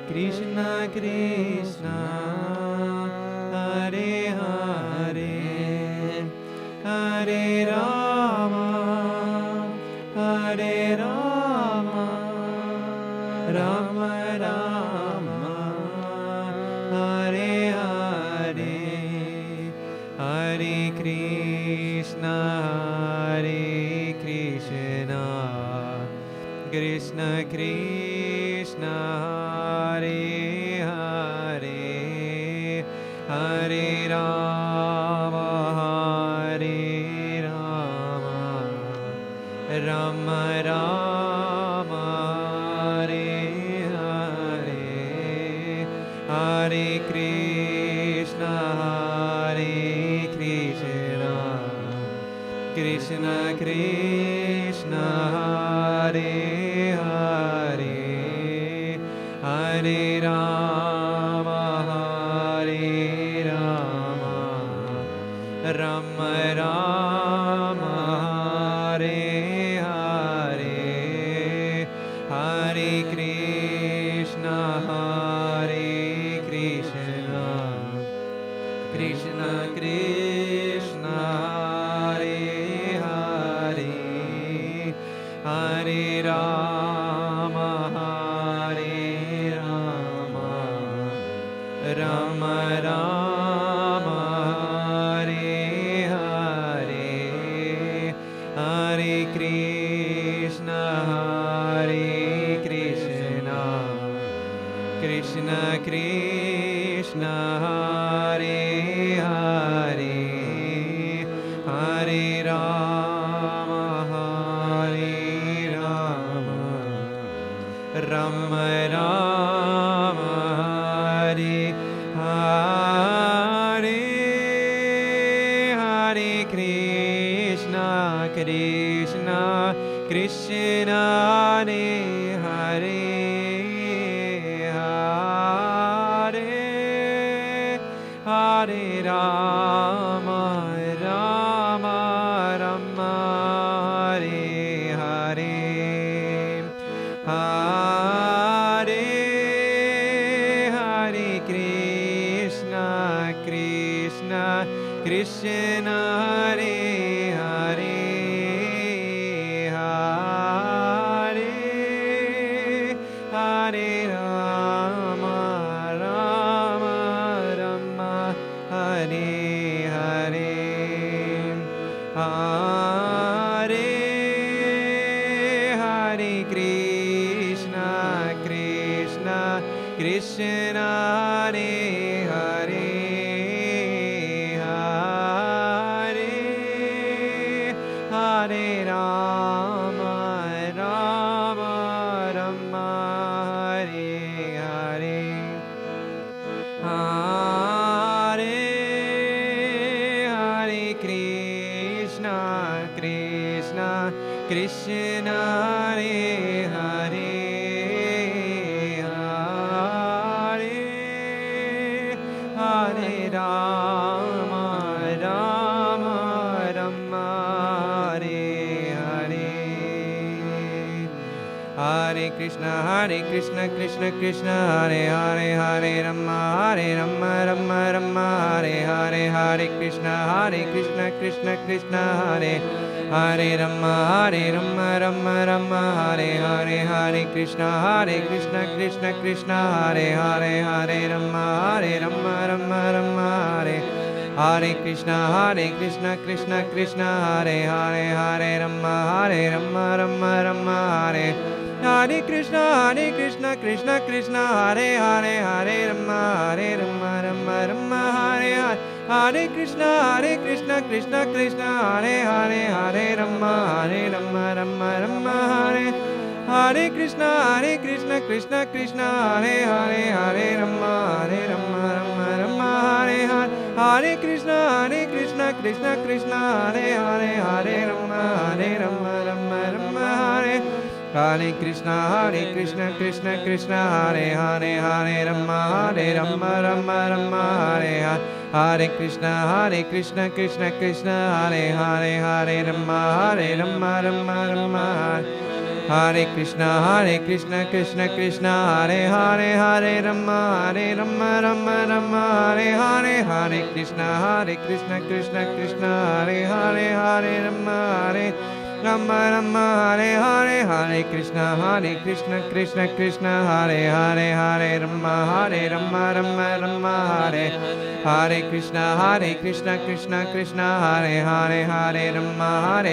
Krishna Krishna, Hare Hare, Hare Rama, Hare Rama, Rama Rama, Hare Hare, Hare Krishna, Hare Krishna, Krishna Krishna, Hare Hare, Hare Rama, Hare Rama, Rama Rama, Hare Hare, Hare Krishna, Hare Krishna, Krishna Krishna, Hare Hare, Hare Rama, Hare Rama, Rama Rama, Hare Hare, Hare Krishna, Hare Krishna, Krishna Krishna, Hare Hare, Hare Rama, Hare Rama, Rama Rama, Hare Hare, Hare Krishna, Hare Krishna, Krishna Krishna, Hare Hare, Hare Rama, Hare Rama, Rama Rama, Hare Hare, Hare Krishna, Krishna Krishna, Hare Hare, Hare Rama, Rama Rama, Hare Hare, Hare Hare Krishna, Krishna Krishna, Hare Hare, Hare Hare Rama, Rama Rama, Hare Hare, Hare Hare Krishna, Krishna Krishna, Hare Hare, Hare Rama, Rama Rama, Hare Hare, Hare Hare Krishna, Krishna Krishna, Hare Hare, Hare Rama, Rama Rama, Hare Hare, Hare Krishna, Krishna Krishna, Hare Hare, Hare Rama, Rama Rama, Hare Hare, Hare Krishna, Krishna Krishna, Hare Hare Rama, Rama Rama, Hare Hare, Hare Krishna, Krishna Krishna, Hare Hare, Hare Rama, Rama Rama, Hare Hare Krishna, Krishna Krishna, Hare Hare, Hare Rama, Rama Rama, Hare Hare Krishna, Krishna Krishna, Hare Hare, Hare Rama, Rama Rama, Hare Hare Krishna, Krishna Krishna, Hare Hare, Hare Rama, Rama Rama, Hare Hare Krishna, Krishna Krishna, Hare Hare, Hare Rama, Rama Rama, Hare Hare Krishna, Krishna Krishna, Hare Hare, Hare Rama, Rama Rama, Hare Hare Krishna Krishna Krishna Hare Hare Hare Rama Rama Rama Hare Hare Hare Krishna Krishna Krishna Hare Hare Hare Rama Rama Rama Hare Krishna Krishna Krishna Hare Hare Hare Rama Rama Rama Hare Hare Hare Krishna Krishna Krishna Hare Hare Hare Rama Rama Rama Hare Hare Hare Krishna Krishna Krishna Hare Hare Hare Rama Rama Rama Hare Hare Krishna Krishna Krishna Hare Hare Hare Rama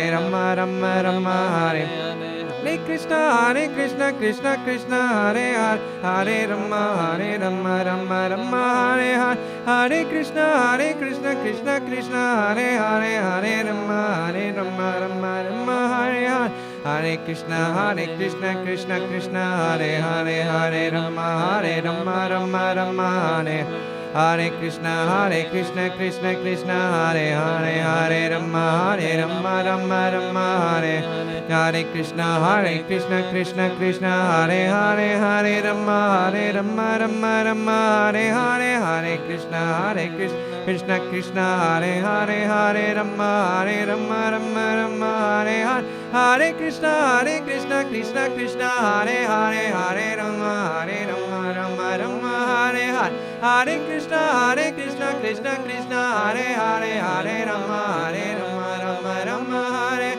Rama Rama Hare Hare Krishna Krishna Krishna Hare Hare Rama Rama Rama Hare Hare Krishna Krishna Krishna Hare Hare Rama Rama Rama Hare Hare Krishna Krishna Krishna Hare Hare Rama Rama Rama Hare Hare Krishna Krishna Krishna Hare Hare Rama Rama Rama Hare Hare Krishna Krishna Krishna Hare Hare Rama Rama Rama Hare Hare Krishna Krishna Krishna Hare Hare Rama Rama Rama Hare Hare Krishna Krishna Krishna Hare Hare Rama Rama Rama Hare Hare Krishna Krishna Krishna Hare Hare Rama Rama Rama Hare Hare Krishna Krishna Krishna Hare Hare Rama Rama Rama Hare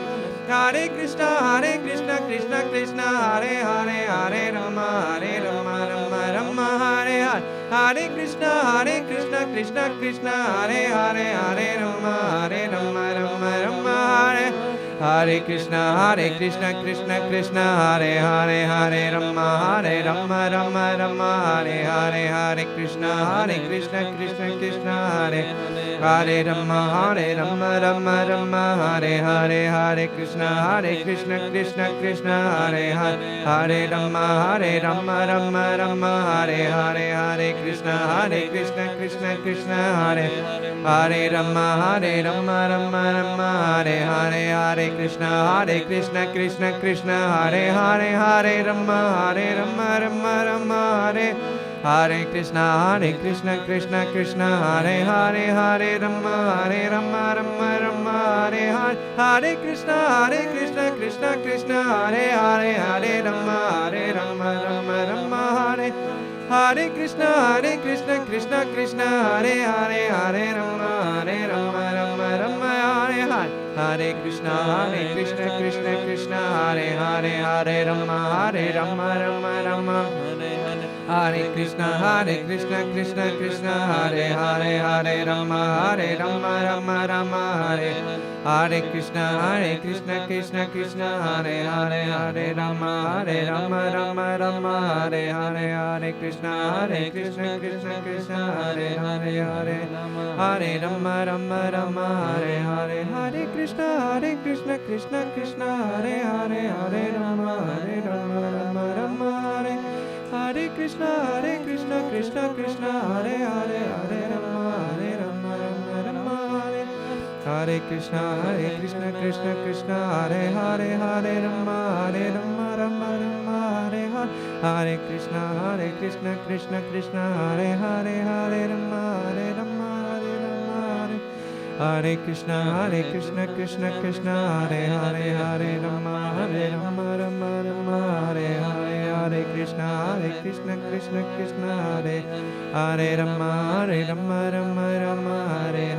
Hare Krishna Krishna Krishna Hare Hare Rama Rama Rama Hare Hare Krishna Krishna Krishna Hare Hare Rama Rama Rama Hare Hare Krishna Krishna Krishna Hare Hare Rama Rama Rama Hare Hare Krishna Krishna Krishna Hare Hare Rama Rama Rama Hare Hare Krishna Krishna Krishna Hare Hare Rama Rama Rama Hare Hare Krishna Krishna Krishna Hare Hare Rama Rama Rama Hare Hare Krishna Krishna Krishna Hare Hare Rama Rama Rama Hare Hare Krishna Krishna Krishna Hare Hare Rama Rama Rama Hare Hare Krishna Krishna Krishna Hare Hare Rama Rama Rama Hare Hare Krishna Krishna Krishna Hare Hare Rama Rama Rama Hare Krishna Krishna Krishna Hare Hare Rama Rama Rama Hare Hare Krishna Krishna Krishna Hare Hare Rama Rama Rama Hare Hare Krishna Krishna Krishna Hare Hare Rama Rama Hare Hare Krishna Krishna Krishna Hare Hare Rama Rama Rama Hare Hare Krishna Krishna Krishna Hare Rama Rama Rama Hare Hare Krishna Krishna Krishna Hare Rama Rama Rama Hare Hare Krishna Krishna Krishna Hare Rama Rama Hare Hare Krishna Krishna Krishna Hare Rama Rama Rama Hare Hare Krishna Krishna Krishna Hare Rama Rama Rama Hare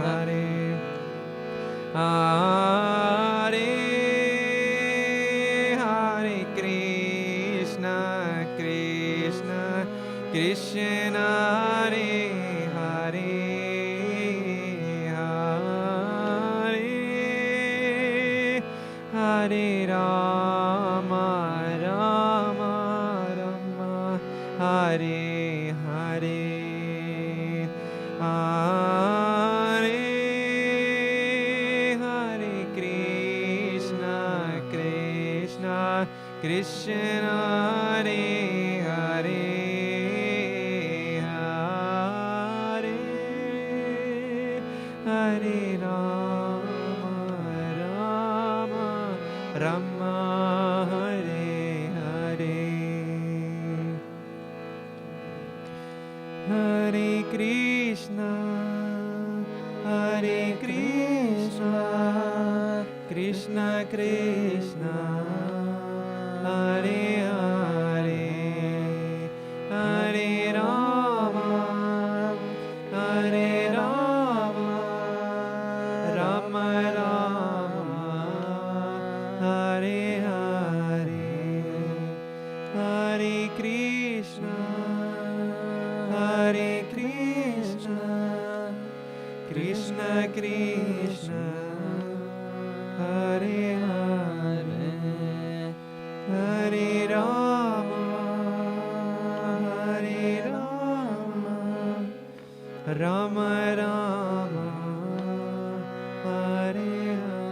Hare Hare Krishna Krishna Krishna Hare Hare Hare Rama Rama Rama Hare Hare Hare Krishna Krishna Krishna Hare Hare Hare Rama Rama Hare Hare Krishna, Krishna Krishna, Hare Hare, Hare Rama, Hare Rama, Rama Rama, Hare Hare, Hare Krishna, Hare Krishna, Krishna Krishna, Hare Hare, Hare Rama, Hare Rama, Rama Rama, Hare Hare.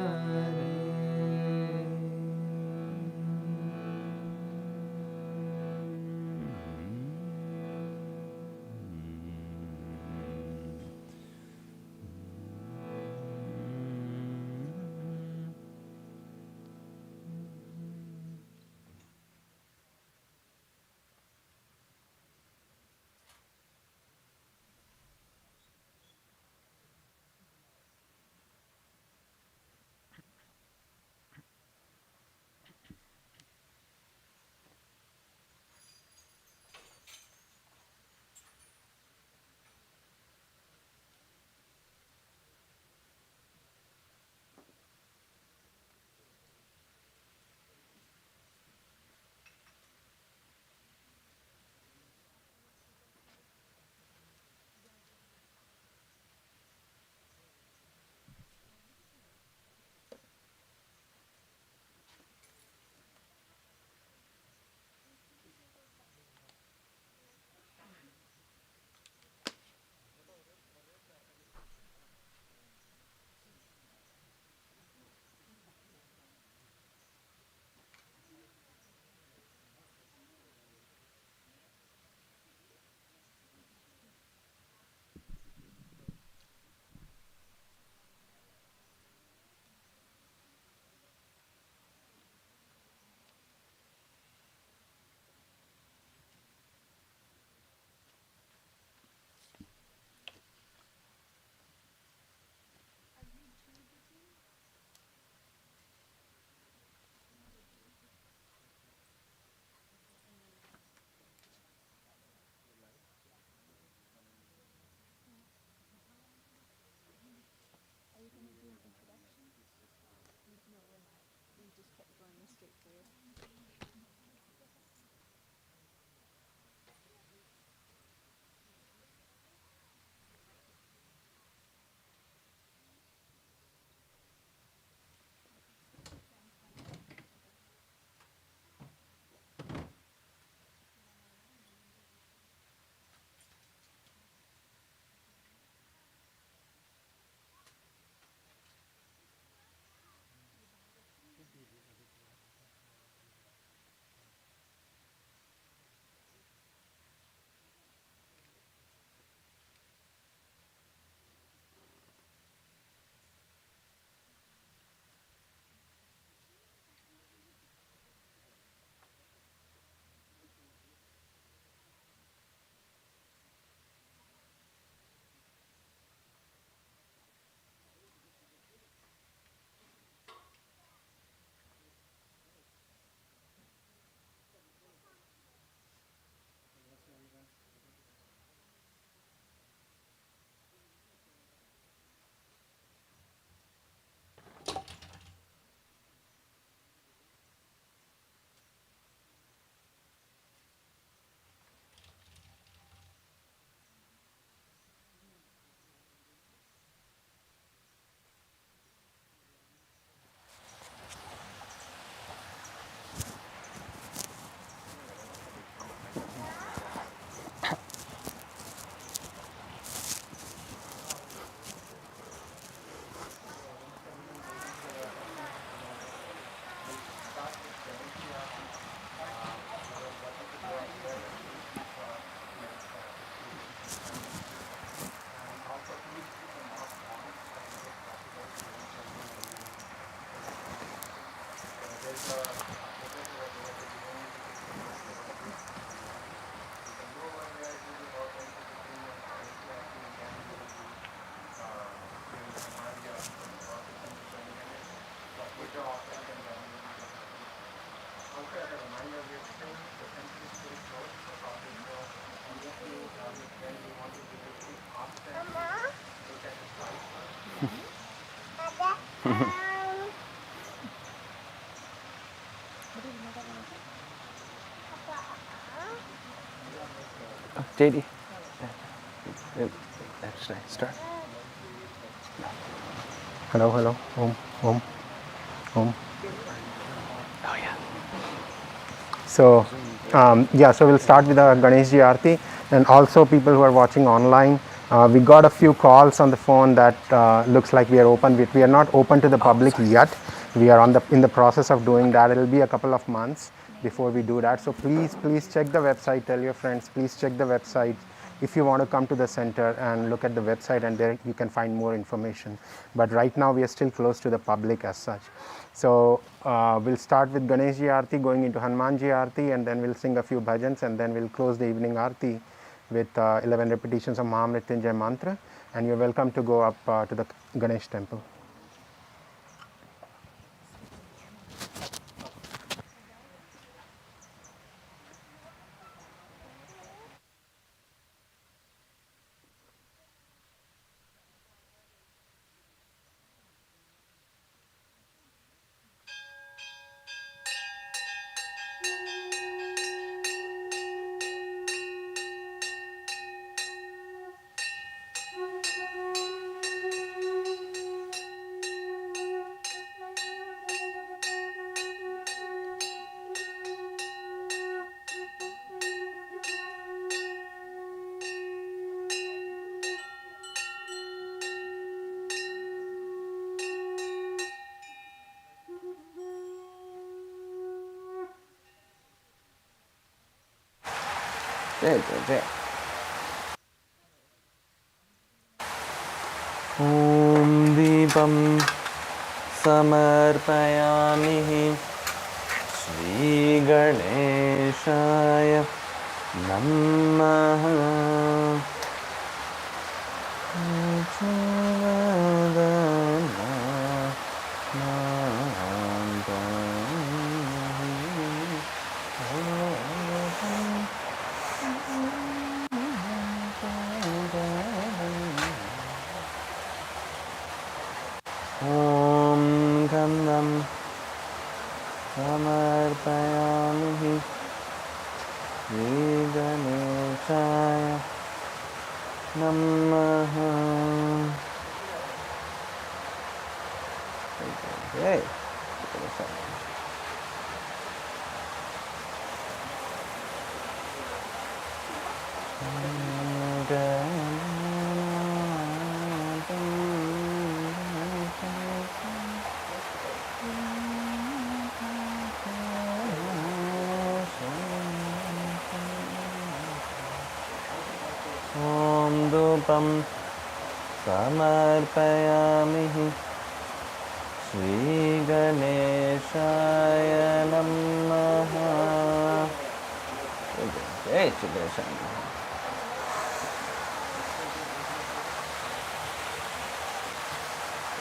JD. That's right. Start. Hello, hello. Om. Oh yeah. So, so we'll start with the Ganeshji Arati, and also people who are watching online. We got a few calls on the phone that looks like we are open. We are not open to the public yet. We are in the process of doing that. It'll be a couple of months before we do that. So please check the website. Tell your friends. Please check the website if you want to come to the center and look at the website, and there you can find more information. But right now we are still closed to the public as such. So we'll start with Ganeshji Arati, going into Hanumanji Arati, and then we'll sing a few bhajans, and then we'll close the evening Arati with 11 repetitions of Mahamrityunjay mantra. And you're welcome to go up to the Ganesh temple. Jay. Om Deepam Samarpayami Shri Ganeshaya Namaha. Om Gandham Samarpayami Shri Ganeshaya Namaha. Hey. Om Dupam Samarpayami Shri Ganeshaya Namaha. Jai Shri Ganesha.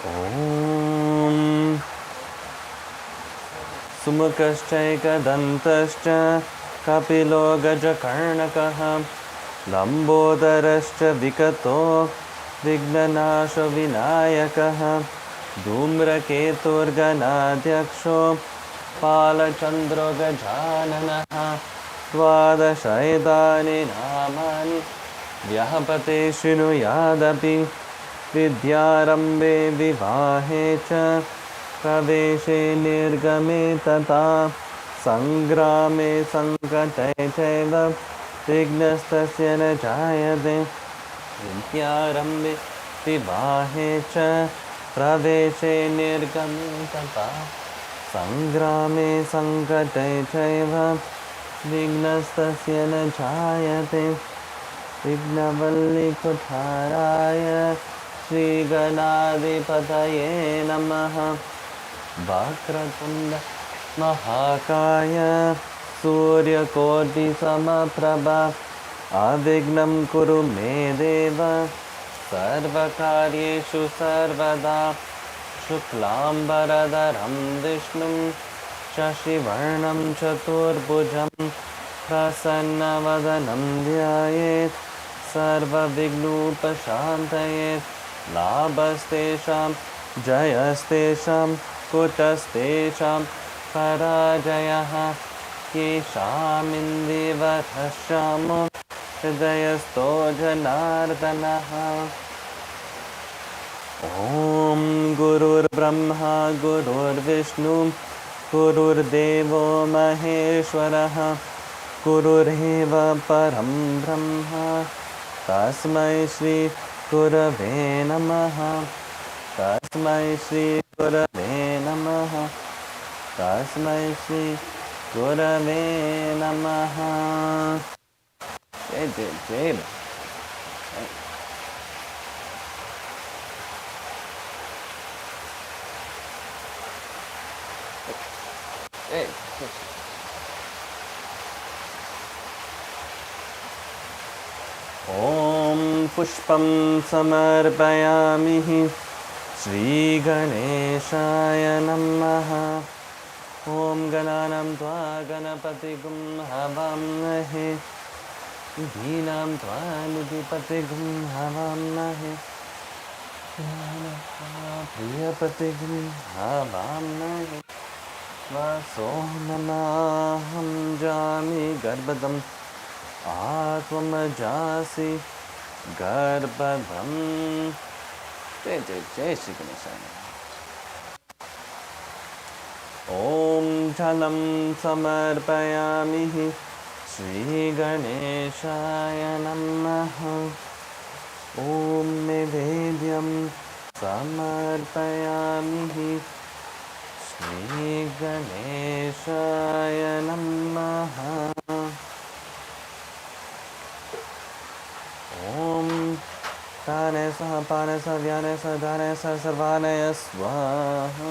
Om Sumukashchaikadantascha Kapilo Gajakarnakaha Lambodarascha Vikato Vignanasha Vinayakaha Dhumraketurganadyaksho Palachandro Gajananaha Dvadashaidani Namani Vyahapate Shinu Yadapi Vidyarambe Vivahe Cha Praveshe Nirgame Tata Sangrame Sankate Chaiva Vignastasya na Jayade Vidyarambe Vivahe Cha Praveshe Nirgame Tata Sangrame Sankate Chaiva Vignastasya na Jayate Vignavalli Kutharaya Shri Ganadipataye Namaha Vakratunda Mahakaya Surya Koti Samaprabha Avignam Kuru Me Deva Sarvakaryeshu Sarvada Shuklambaradaram Vishnum Shashivarnam Chaturbhujam Prasannavadanam Dhyayet Sarva Vignupashantayet लाभस्तेषां जयस्तेषां कुतस्तेषां पराजयः येषामिन्दिवरश्यामो हृदयस्थो जनार्दनः ॐ गुरुर्ब्रह्मा गुरुर्विष्णु गुरुर्देवो महेश्वरः गुरुरेव परं ब्रह्म तस्मै श्री गुरवे नमः तस्मै श्री गुरवे नमः तस्मै श्री गुरवे नमः जय जय जय Hey. ॐ पुष्पं समर्पयामि श्रीगणेशाय नमः ॐ गणानां त्वा गणपतिगुं हवामहे दीनां त्वा निधिपतिगुं हवामहे प्रियपतिगुं हवामहे वसो नमाहं जामि गर्भदम् आत्मजासि गर्भदम् जय जय जय श्री गणेशाय ॐ जलं समर्पयामि श्रीगणेशाय नमः ॐ नैवेद्यं समर्पयामि श्रीगणेशाय नमः ॐ प्राणे सह पाने सह व्याने सह दाने सह सर्वानय स्वाहा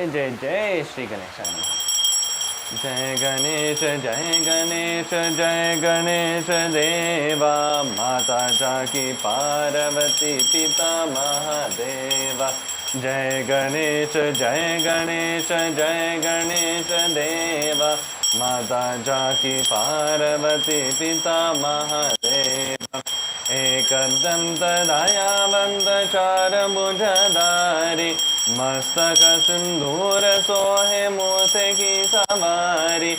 जय जय जय श्री गणेशाय जय गणेश जय गणेश देवा माता जाकी पार्वती पिता महादेवा जय गणेश देवा माता जाकी पार्वती पिता महादेवा एकदंत दयावंत चार भुजधारी मस्तक सिंदूर सोहे मूसे की सवारी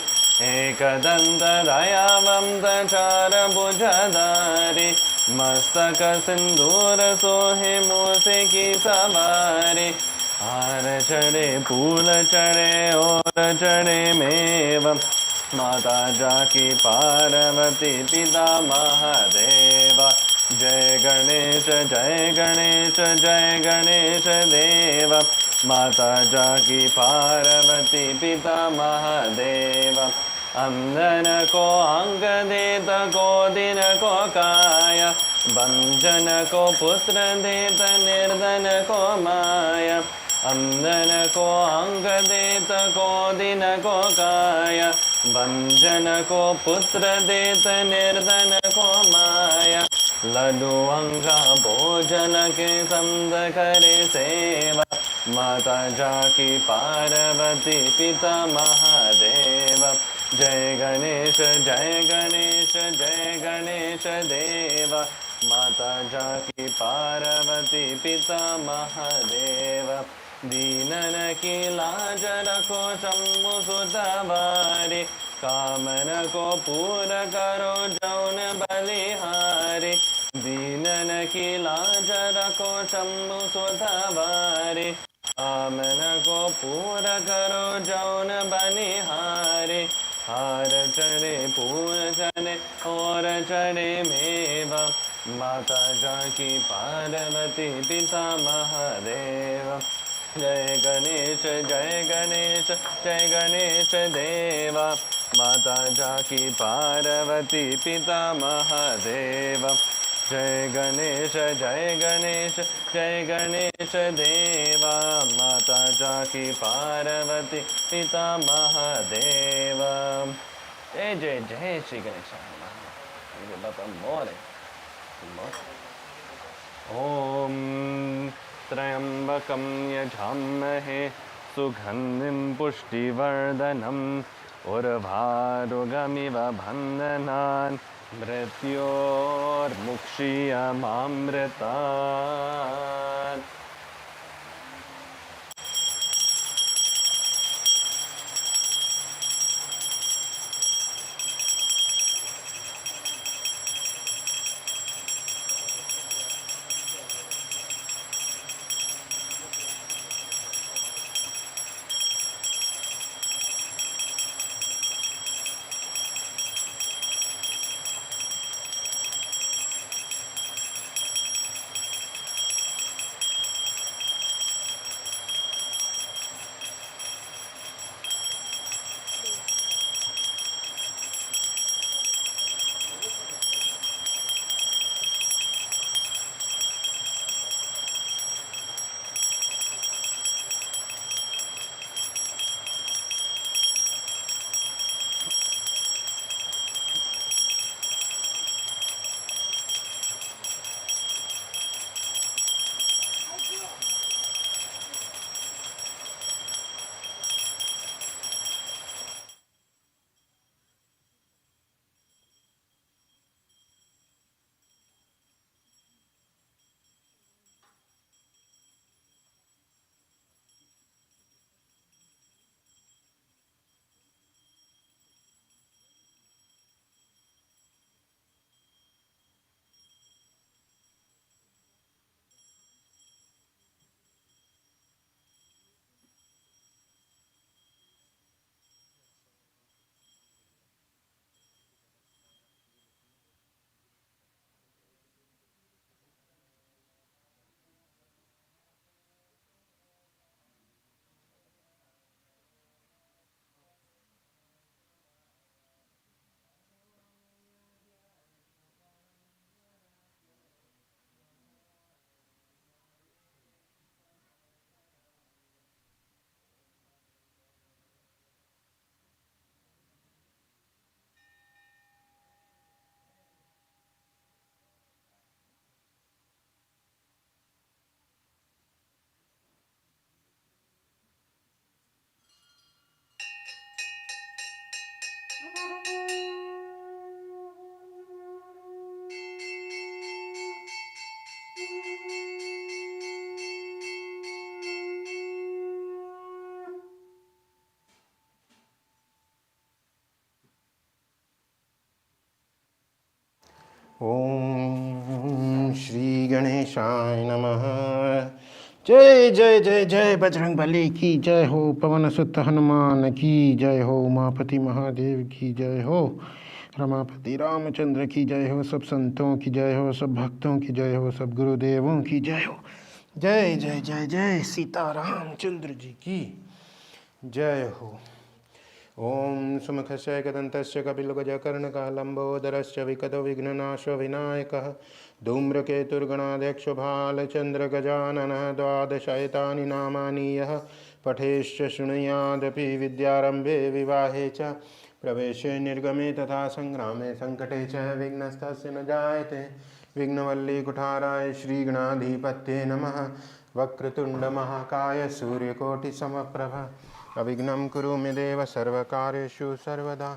एकदंत दयावंत चार भुजधारी मस्तक सिंदूर सोहे मूसे की सवारी हार चढ़े फूल चढ़े और चढ़े मेव माता जाकी पार्वती पिता महादेवा जय गणेश देवा माता जाकी पार्वती पिता महादेवा अंधन को अंग देत को दिन को काया बंजन को पुत्र देत निर्धन को माया अंदन को अंग देत को दिन को काया, भंजन को पुत्र देत निर्धन को माया। लड्डू अंगा भोजन के संग करे सेवा, माता जाकी पार्वती पिता महादेव। जय गणेश जय गणेश जय गणेश देवा, माता जाकी पार्वती पिता महादेव। दीनन की लाज रखो शंभु सुतवारी, कामन को पूर्ण करो जौन बलिहारी। दीनन की लाज रखो शंभु सुतवारी, कामन को पूर्ण करो जौन बलिहारी। हार चढ़े पूर्ण चढ़े और चढ़े मेवा, माता जाकी पार्वती पिता महादेव। जय गणेश जय गणेश जय गणेश देवा, माता जाकी पार्वती पिता महादेव। जय गणेश जय गणेश जय गणेश देवा, माता जाकी पार्वती पिता महादेव। जय जय जय श्री गणेश। ओम त्र्यंबकं यजामहे सुगंधिं पुष्टिवर्धनम्, उर्वारुकमिव बन्धनान् मृत्योर्मुक्षीयमामृतात्। ओम श्री गणेशाय नमः। जय जय जय जय बजरंग बली की जय हो, पवन सुत हनुमान की जय हो, उमापति महादेव की जय हो, रमापति रामचंद्र की जय हो, सब संतों की जय हो, सब भक्तों की जय हो, सब गुरुदेवों की जय हो। जय जय जय जय सीता रामचंद्र जी की जय हो। ॐ सुमुखस्य एकदन्तस्य कपिलगजकर्णकः लम्बोदरस्य विकटो विघ्ननाशो विनायकः धूम्रकेतुर्गणाध्यक्षो भालचन्द्रगजाननः द्वादशायतानि नामानि यः पठेश्च शृणुयादपि विद्यारम्भे विवाहे च प्रवेशे निर्गमे तथा संग्रामे संकटे च विघ्नस्तस्य न जायते विघ्नवल्लीकुठाराय श्रीगणाधिपत्ये नमः वक्रतुण्डमहाकाय सूर्यकोटिसमप्रभ अविघ्नं कुरु मे देव सर्वकार्येषु सर्वदा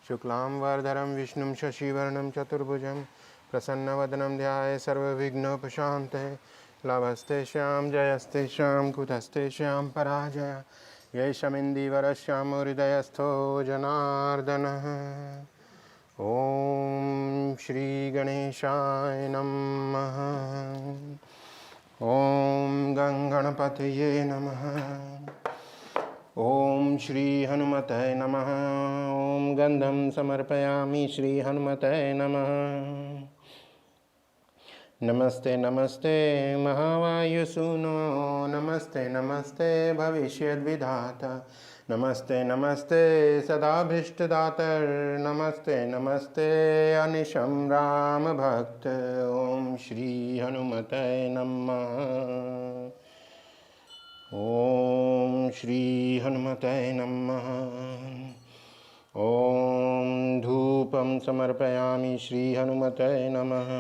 शुक्लां वरदरं विष्णुं शशिवर्णं चतुर्भुजं प्रसन्नवदनं ध्याये सर्वविघ्नोपशान्तये लाभस्तेषां जयस्तेषां कुतस्तेषां पराजय यैषमिन्दीवरस्यां हृदयस्थो जनार्दनः ॐ श्रीगणेशाय नमः ॐ गणपतये नमः ॐ श्री हनुमते नमः ॐ गन्धं समर्पयामि श्री हनुमते नमः नमस्ते नमस्ते महावायुसूनो नमस्ते नमस्ते भविष्यद्विधाता नमस्ते नमस्ते सदाभीष्टदातर नमस्ते नमस्ते अनिशं राम भक्त ओम श्री हनुमते नमः ओम श्री हनुमते नमः ओम धूपं समर्पयामि श्री हनुमते नमः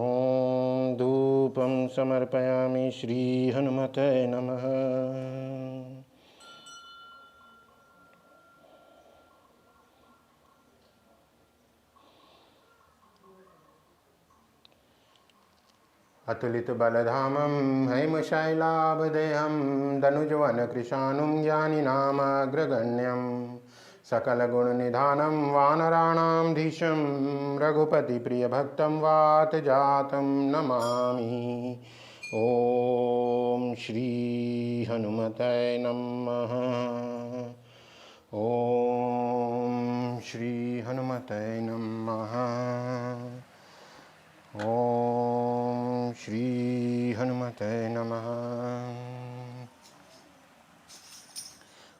ओम धूपं समर्पयामि श्री हनुमते नमः अतुलित बलधामं हैमशैलाभदेहं दनुजवनकृशानुं ज्ञानिनामग्रगण्यं सकलगुणनिधानं वानराणां धीशं रघुपतिप्रियभक्तं वातजातं नमामि ॐ श्री हनुमते नमः ॐ श्री हनुमते नमः ॐ श्री हनुमते नमः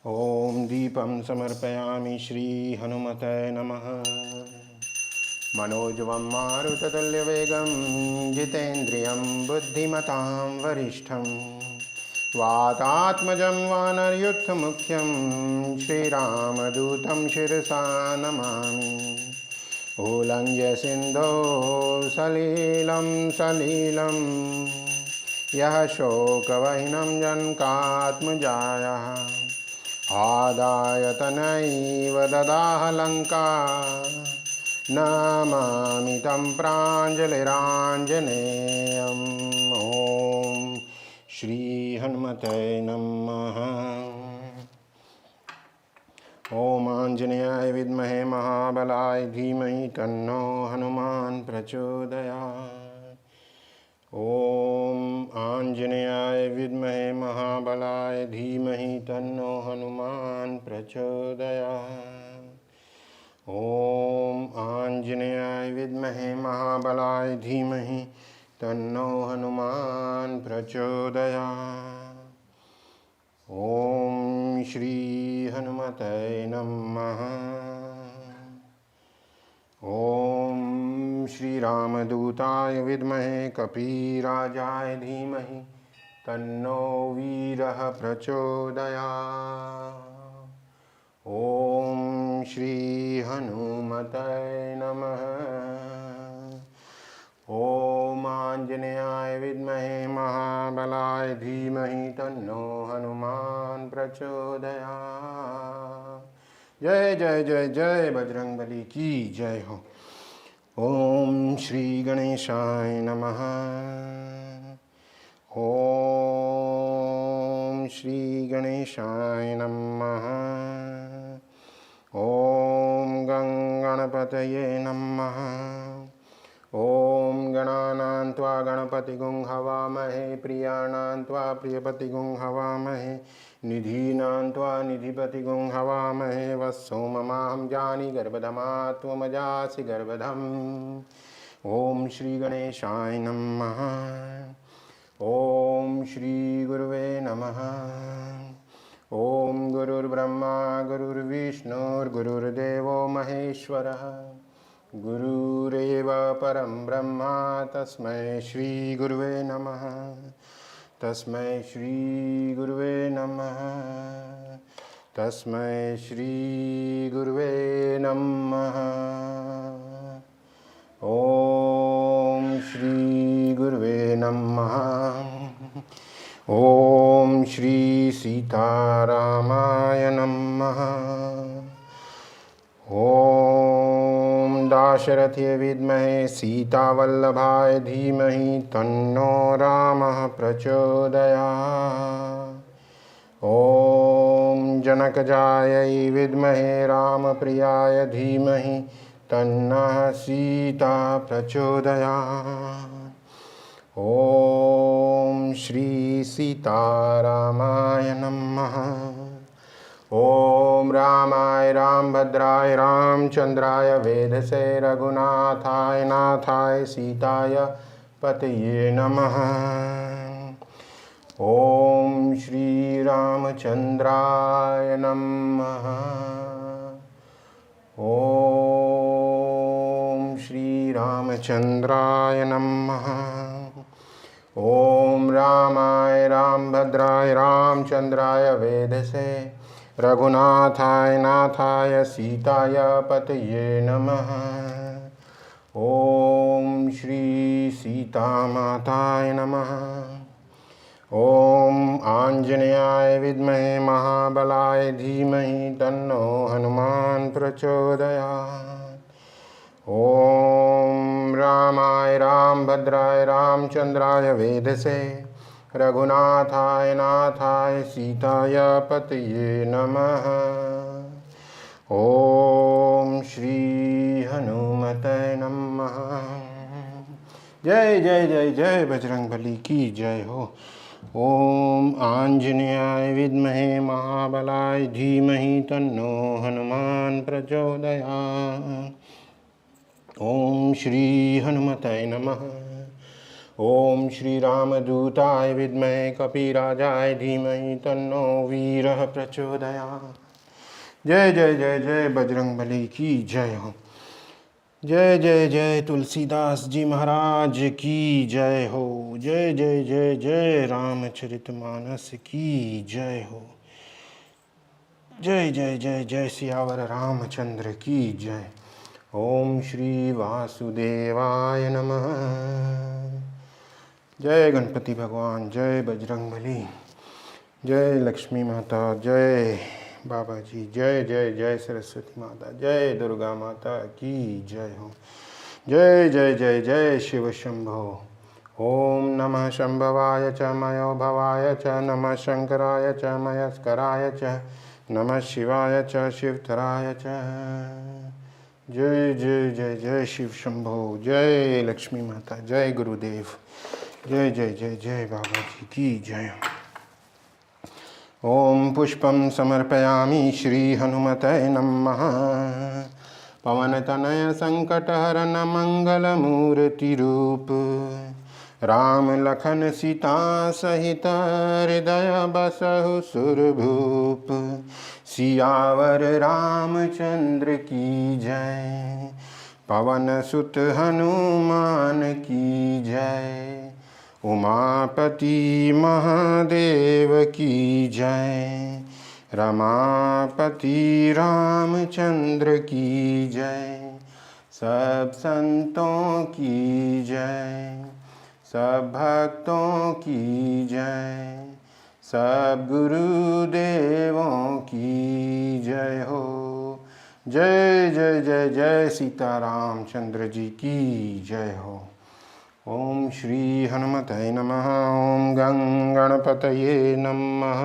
ॐ दीपं समर्पयामि श्री हनुमते नमः मनोजवं मारुततुल्यवेगं जितेन्द्रियं बुद्धिमतां वरिष्ठं वातात्मजं वानरयूथमुख्यं श्रीरामदूतं शिरसा नमामि उल्लङ्घ्य सिन्धो सलिलं सलिलं यः शोकवहिनं जनकात्मजायाः आदाय तनैव ददाह लङ्का नमामि तं प्राञ्जलिराञ्जनेयम् ॐ श्री हनुमते नमः ॐ आञ्जनेयाय विद्महे महाबलाय धीमहि तन्नो हनुमान् प्रचोदयात् ॐ आञ्जनेयाय विद्महे महाबलाय धीमहि तन्नो हनुमान् प्रचोदयात् ॐ आञ्जनेयाय विद्महे महाबलाय धीमहि तन्नो हनुमान् प्रचोदयात् ॐ श्री हनुमते नमः ॐ श्रीरामदूताय विद्महे कपीराजाय धीमहि तन्नो वीरः प्रचोदयात् ॐ श्री हनुमते नमः ॐ आञ्जनेयाय विद्महे महाबलाय धीमहि तन्नो हनुमान् प्रचोदयात् जय जय जय जय बजरंगबली की जय हो। ओम श्री गणेशाय नमः ओम श्री गणेशाय नमः ओम गणपतये नमः ओम गणानां त्वा गणपतिगुं हवामहे प्रियाणां त्वा प्रियपतिगुं हवामहे निधीनां त्वा निधिपतिगुं हवामहे वत्सो ममाहं जानि गर्भधमा त्वमजासि गर्भधम् ओम श्री गणेशाय नमः ओम श्री गुरुवे नमः ॐ गुरुर्ब्रह्मा गुरुर्विष्णुर्गुरुर्देवो महेश्वरः गुरुरेव परं ब्रह्म तस्मै श्रीगुरुवे नमः तस्मै श्रीगुरुवे नमः तस्मै श्रीगुरुवे नमः ॐ श्रीगुरुवे नमः ॐ श्री सीतारामाय नमः ॐ दाशरथ्य विद्महे सीतावल्लभाय धीमहि तन्नो रामः प्रचोदयात् ॐ जनकजायै विद्महे रामप्रियाय धीमहि तन्नः सीता प्रचोदयात् ॐ श्री सीतारामाय नमः ॐ रामाय रामभद्राय रामचन्द्राय वेधसे रघुनाथाय नाथाय सीताय पतये नमः ॐ श्रीरामचन्द्राय नमः ॐ श्रीरामचन्द्राय नमः ॐ रामाय रामभद्राय रामचन्द्राय वेधसे रघुनाथाय नाथाय सीताय पतये नमः ॐ श्री सीतामाताय नमः ॐ आञ्जनेयाय विद्महे महाबलाय धीमहि तन्नो हनुमान प्रचोदयात् ॐ रामाय रामभद्राय रामचन्द्राय वेधसे रघुनाथाय नाथाय सीताय पतये नमः ॐ श्री हनुमते नमः जय जय जय जय बजरंगबली की जय हो ॐ आञ्जनेयाय विद्महे महाबलाय धीमहि तन्नो हनुमान प्रचोदयात् ॐ श्री हनुमते नमः ॐ श्री रामदूताय विद्महे कपिराजाय धीमहि तन्नो वीरः प्रचोदयात् जय जय जय जय बजरंगबली की जय हो जय जय जय तुलसीदास जी महाराज की जय हो जय जय जय जय रामचरितमानस की जय हो जय जय जय जय सियावर रामचंद्र की जय ओम श्री वासुदेवाय नमः जय गणपति भगवान जय बजरंगबली जय लक्ष्मी माता जय बाबा जी जय जय जय सरस्वती माता जय दुर्गा माता की जय हो जय जय जय जय शिव शंभो ओम नमः शंभवाय च मयो भवाय च नमः शंकराय च मयस्कराय च नमः शिवाय च शिवतराय च जय जय जय जय शिव शंभो जय लक्ष्मी माता जय गुरुदेव जय जय जय जय बाबा जी की जय ओम पुष्पं समर्पयामि श्री हनुमते नमः पवनतनय संकटहरण मंगलमूर्ति रूप राम लखन सीता सहित हृदय बसहु सुरभूप सियावर रामचंद्र की जय पवन सुत हनुमान की जय उमापति महादेव की जय रमापति रामचंद्र की जय सब संतों की जय सब भक्तों की जय सब गुरुदेवों की जय हो जय जय जय जय सीताराम चंद्र जी की जय हो ओम श्री हनुमते नमः ओम गं गणपतये नमः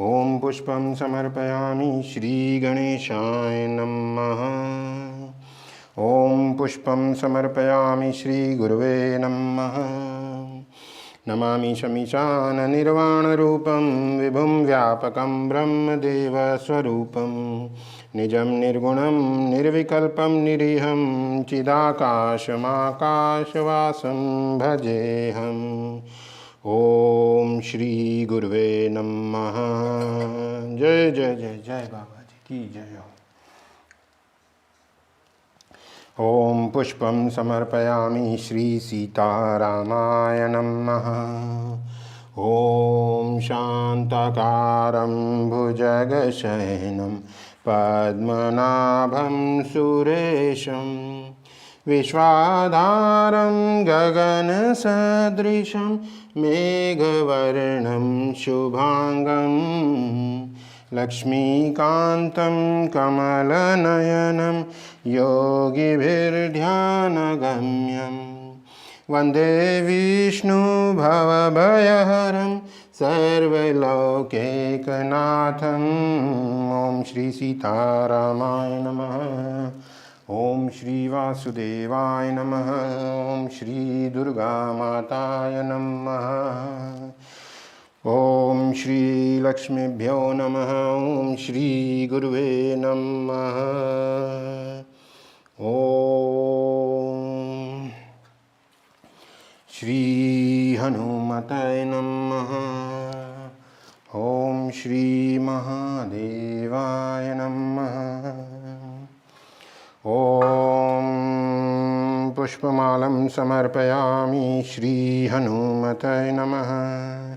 ओम पुष्पं समर्पयामि श्री गणेशाय नमः ओम पुष्पं समर्पयामि श्री गुरुवे नमः नमामि शमीशान निर्वाणरूपं विभुं व्यापकं ब्रह्मदेवस्वरूपं निजं निर्गुणं निर्विकल्पं निरीहं चिदाकाशमाकाशवासं भजेऽहम् ओम श्री गुरुवे नमः। जय जय जय जय बाबा जी की जय हो। ओम पुष्पं समर्पयामि श्री सीतारामाय नमः। ओम शांताकारं भुजगशयनं पद्मनाभं सुरेशं विश्वाधारं गगनसदृशं मेघवर्णं शुभांगं लक्ष्मीकान्तं कमलनयनं योगिभिर्ध्यानगम्यं वन्दे विष्णुभवभयहरं सर्वलोकैकनाथं। ॐ श्री सीतारामाय नमः। ओम श्री वासुदेवाय नमः। ओम श्री दुर्गा माताय नमः। ओम श्री लक्ष्मीभ्यो नमः। ओम श्री गुरुवे नमः। ओम श्री हनुमते नमः। ओम श्री महादेवाय नमः। ओम पुष्पमालं समर्पयामि श्री हनुमते नमः।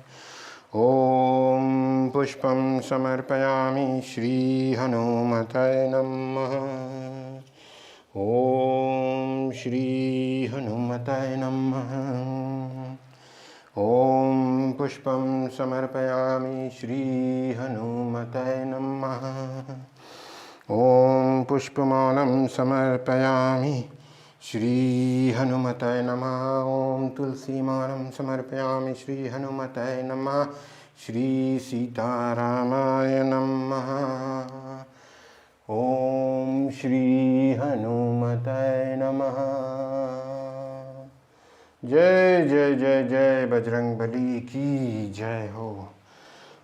ओम पुष्पं समर्पयामि श्री हनुमते नमः। ओम श्री हनुमते नमः। ओम पुष्पं समर्पयामि श्री हनुमते नमः। ओम पुष्पमालं समर्पयामि श्री हनुमते नमः। ओम तुलसीमालं समर्पयामि श्री हनुमते नमः। श्री सीतारामाय नमः। ओम श्री हनुमते नमः। जय जय जय जय बजरंगबली की जय हो।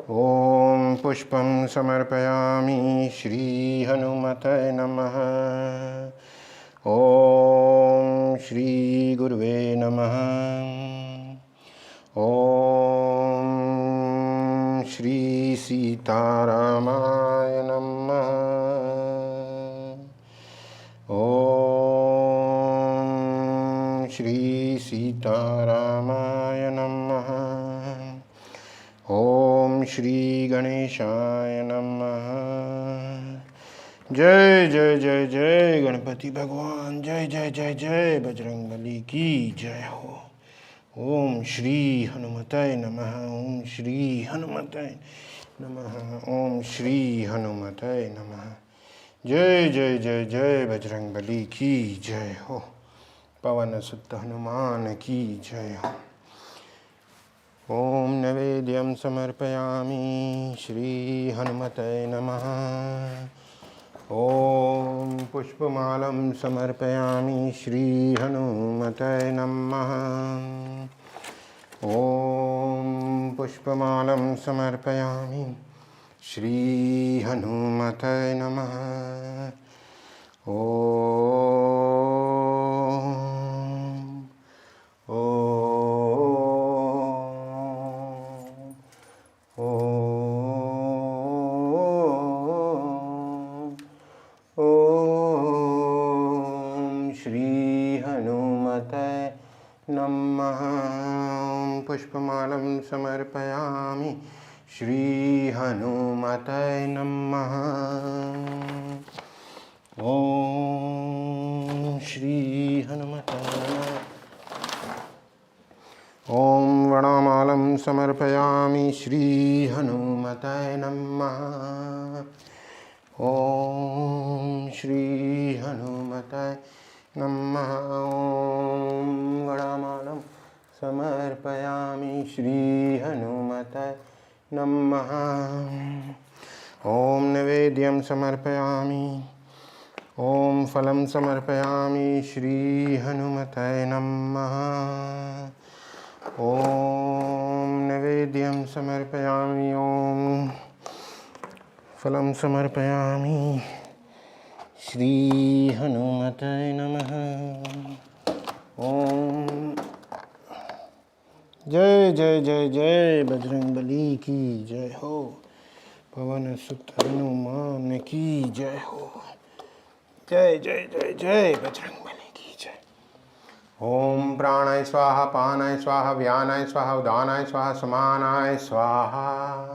ओम पुष्पं समर्पयामि श्री हनुमते नमः। ओम श्री गुरुवे नमः। ओम श्री सीतारामाय नमः। ओम श्री सीतारामाय नमः। ओम श्री गणेशाय नमः। जय जय जय जय गणपति भगवान। जय जय जय जय बजरंगबली की जय हो। ओम श्री हनुमते नमः। ओम श्री हनुमते नमः। ओम श्री हनुमते नमः। जय जय जय जय बजरंगबली की जय हो। पवन सुत हनुमान की जय हो। ओम नैवेद्यं समर्पयामि श्री हनुमते नमः। ओम पुष्पमालं समर्पयामि श्री हनुमते नमः। ओम पुष्पमालं समर्पयामि श्री हनुमते नमः। नमः। पुष्पमालं समर्पयामि श्री हनुमते नमः। ओम श्री हनुमते नमः। ओम वनमालं समर्पयामि श्री हनुमते नमः। ओम श्री हनुमते नमः। ओम वनमालं समर्पयामि श्री हनुमते नमः। ओम नैवेद्यं समर्पयामि। ओम फलं समर्पयामि श्री हनुमते नमः। ओम नैवेद्यं समर्पयामि। ओम फलं समर्पयामि श्री हनुमते नमः। ओम जय जय जय जय बजरंग बली की जय हो। पवन सुत हनुमान की जय हो। जय जय जय जय बजरंग बली की जय। ओम प्राणाय स्वाहा पानाय स्वाहा व्यानाय स्वाहा उदानाय स्वाहा समानाय स्वाहा।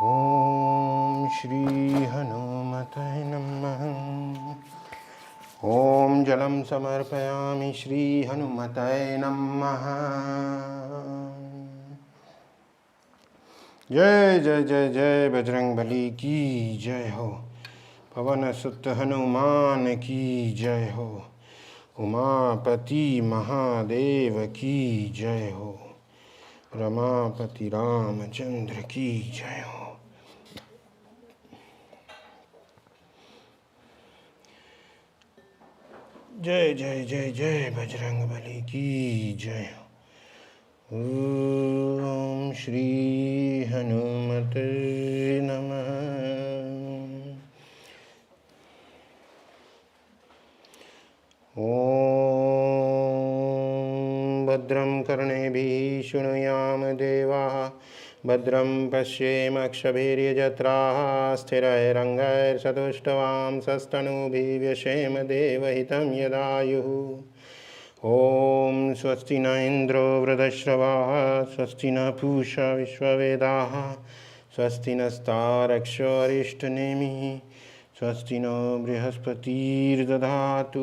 ओम श्री हनुमते नमः। ओम जलम समर्पयामि श्री हनुमते नमः। जय जय जय जय बजरंग बली की जय हो। पवन सुत हनुमान की जय हो। उमापति महादेव की जय हो। रमापति रामचंद्र की जय हो। जय जय जय जय बजरंग बली की जय हो। ओम श्री हनुमते नमः। ओम भद्रं कर्णेभिः शृणुयाम देवाः। भद्रं पश्येमक्षभिर्यजत्राः। स्थिरैरङ्गैर्सतुष्टवांसस्तनूभिः व्यशेम देवहितं यदायुः। ॐ स्वस्ति न इन्द्रो वृधश्रवाः। स्वस्ति न पूषा विश्ववेदाः। स्वस्ति नस्तारक्षो अरिष्टनेमिः। स्वस्ति नो बृहस्पतिर्दधातु।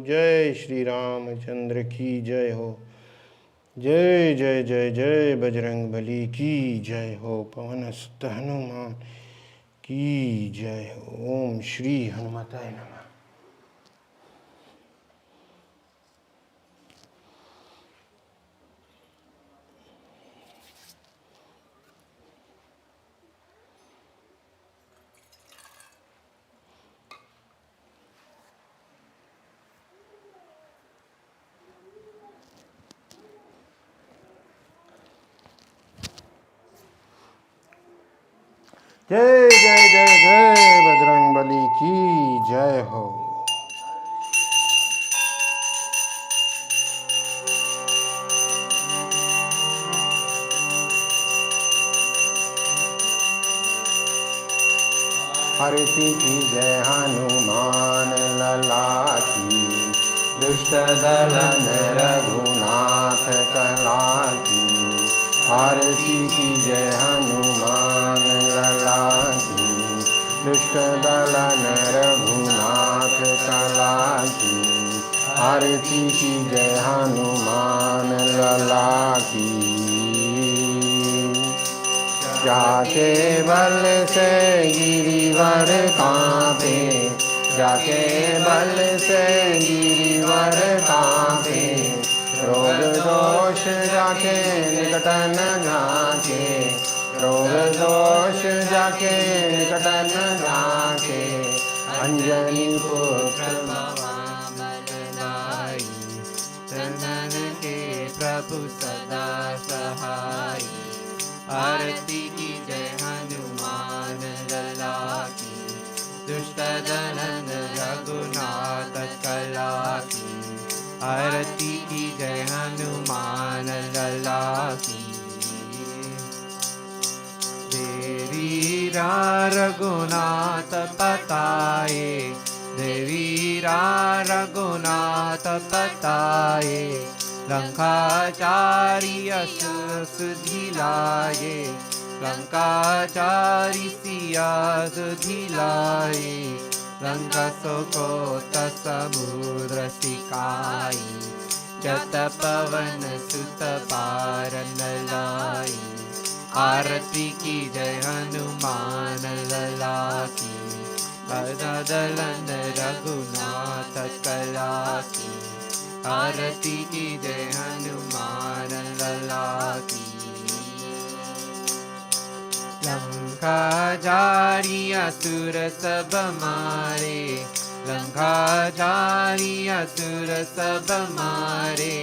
जय श्री रामचंद्र की जय हो। जय जय जय जय बजरंग बली की जय हो। पवन सुत हनुमान की जय हो। ओम श्री हनुमताय नमः। जय जय जय जय बजरंग बली की जय हो। आरती की जय हनुमान लला की। दुष्ट दलन रघुनाथ कला की। आरती की जय हनुमान लला की। दुष्ट दलन रघुनाथ कला की। आरती की जय हनुमान लला की। जाके बल से गिरिवर कांपे। जाके बल से गिरिवर कांपे। रोग दोष जाके निकट न झाके। रोग दोष जाके निकट न झाके। अंजनी पुत्र भवामलदाई। चंदन के प्रभु सदा सहाय। आरती की जय हनुमान लला की। दुष्ट दलन रघुनाथ कला की। आरती की जय हनुमान लला की। देवीरा रघुनाथ पताए। देवीरा रघुनाथ पताए। लंकाचारी असुर सुधिलाए। लंकाचारी सिया सुधिलाए। लंका सोकोत समुद्र सिकाई। जत पवन सुत पारन लाई। आरती की जय हनुमान लला की। दलन रघुनाथ कला की। आरती की जय हनुमान लला की। लंका जारी असुर सब मारे। लंका जारी असुर सब मारे।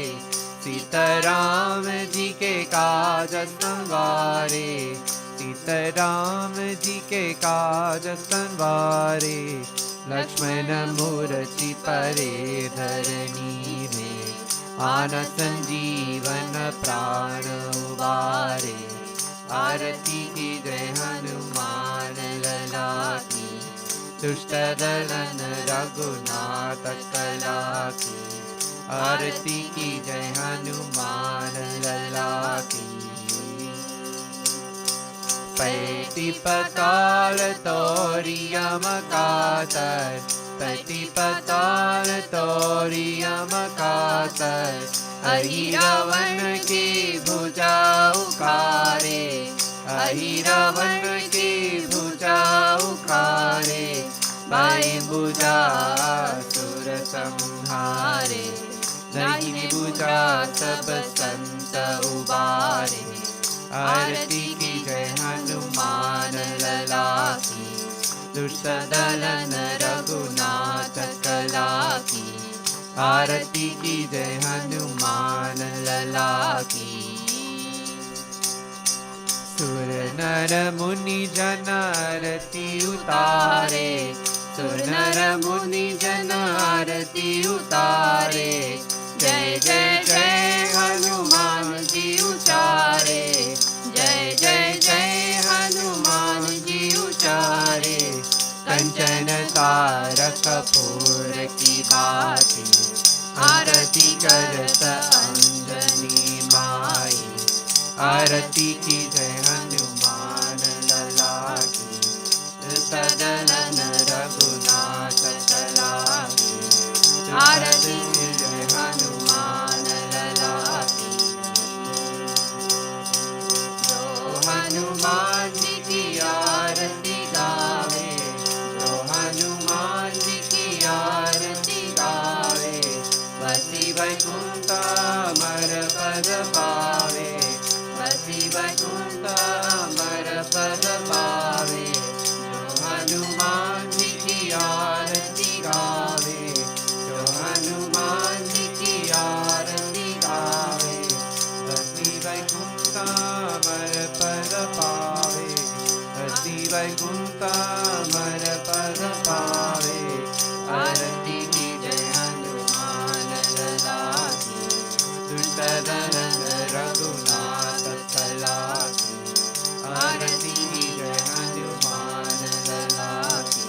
सीताराम जी के काज संवारे। सीताराम जी के काज संवारे। लक्ष्मण मूर्ति परे धरनी में। मानस संजीवन प्राण उबारे। आरती की जय हनुमान लला की, दुष्ट दलन रघुनाथ कला की। आरती की जय हनुमान लला की। पैति पताल तोरियम कातर, पैति पताल तोरियम कातर। अहि रावण की भुजा उखारे, अहि रावण की भुजा उखारे। बाई भुजा सुर संहारे, दाहिनी भुजा सब संत उबारे। आरती की जय हनुमान लला की, दुष्ट दलन रघुनाथ कला की। आरती की जय हनुमान लला की। सुर नर मुनि जन आरती उतारे, सुर नर मुनि जन आरती उतारे। जय जय जय हनुमान जी उचारे, जय जय जय हनुमान जी उचारे। कंचन तारक कपूर की बाती, आरती करत अंजनी माई। आरती की जय हनुमान लला की, सदलन रघुनाथ कला की। आरती की जय हनुमान लला की। जो हनुमान जी की आरती गावे, जो हनुमान जी की आरती गावे। बसी वैकुंठ अमर पद पावे, बसी वैकुंठ अमर पद पावे। जो हनुमान जी की आरती गावे, जो हनुमान जी की आरती गावे। बसी वैकुंठ अमर पद पावे, बसी वैकुंठ अमर पद पावे। आरती की जय हनुमान लला की, दुष्ट दलन रघुनाथ कला की। आरती की जय हनुमान लला की,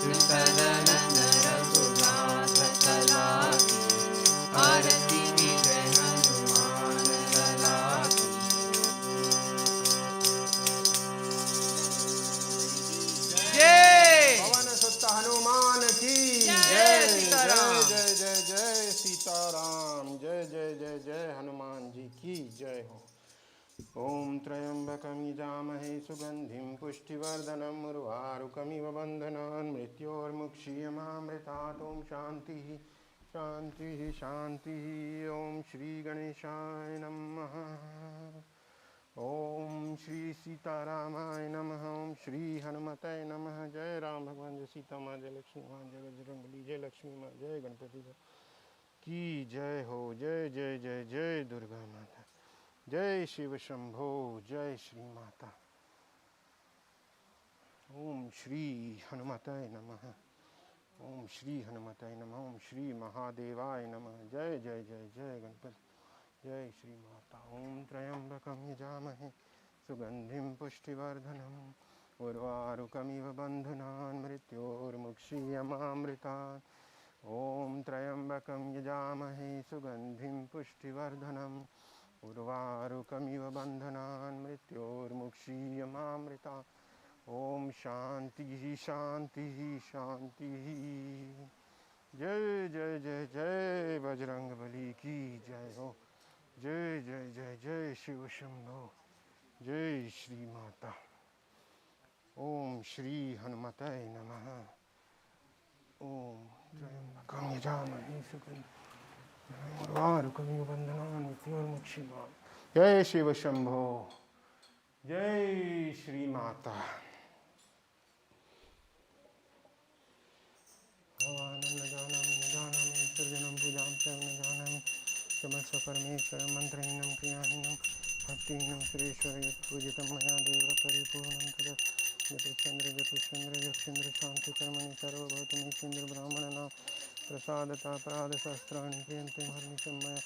दुष्ट दलन रघुनाथ कला की। आरती की जय हनुमान लला की। जय पवन सुत हनुमान की जय सीताराम। जय जय जय सीताराम। जय जय जय जय हनुमान जी की जय हो। ओम त्र्यंबकं यजामहे सुगंधिं पुष्टिवर्धनम् उर्वारुकमिव बन्धनान् मृत्योर्मुक्षीयमामृतात्। ओम शांति शांति शांति। ओम श्री गणेशाय नमः। ओम श्री सीतारामाय नमः। ओम श्री हनुमते नमः। जय राम भगवान, जय सीता माँ, जय लक्ष्मी माँ, जय बजरंगबली, जय लक्ष्मी माँ, जय गणपति की जय हो। जय जय जय जय दुर्गा माता, जय शिव शंभो, जय श्री माता। ओम श्री हनुमते नमः। ओम श्री हनुमते नमः। ओम श्री महादेवाय नमः। जय जय जय जय गणपति, जय श्री माता। ओम त्र्यंबकं यजामहे सुगंधिं पुष्टिवर्धनम् उर्वारुकमिव बन्धनान् मृत्योर्मुक्षीयमामृतात्। ओम त्र्यंबकं यजामहे सुगंधिं पुष्टिवर्धनम् उर्वारुकमिव बन्धनान् मृत्योर्मुक्षीयमामृतात्। ओम शांति शांति शांति। जय जय जय जय बजरंगबली की जय हो। जय जय जय जय शिव शंभो, जय श्री माता। ओम श्री हनुमते नमः। ओम त्र्यंबकं यजामहे सुगंधिं उर्वारुकमिव बन्धनान् मृत्योर्मुक्षीयमामृतात्। जय शिव शंभो, जय श्री माता। भगवानं न जानामि सर्जनं पूजां च न जानामि। क्षमस्व परमेश्वरं मन्त्रहीनं क्रियाहीनं भक्तिहीनं सुरेश्वर। यत् पूजितं मया देव परिपूर्णं तत्। यतिश्चन्द्र यक्षेन्द्र शान्तिकर्मणि सर्वभौतमीश्वेन्द्र ब्राह्मणानां प्रसादता अपराधसहस्राणि क्रियन्ते हर्निशं मया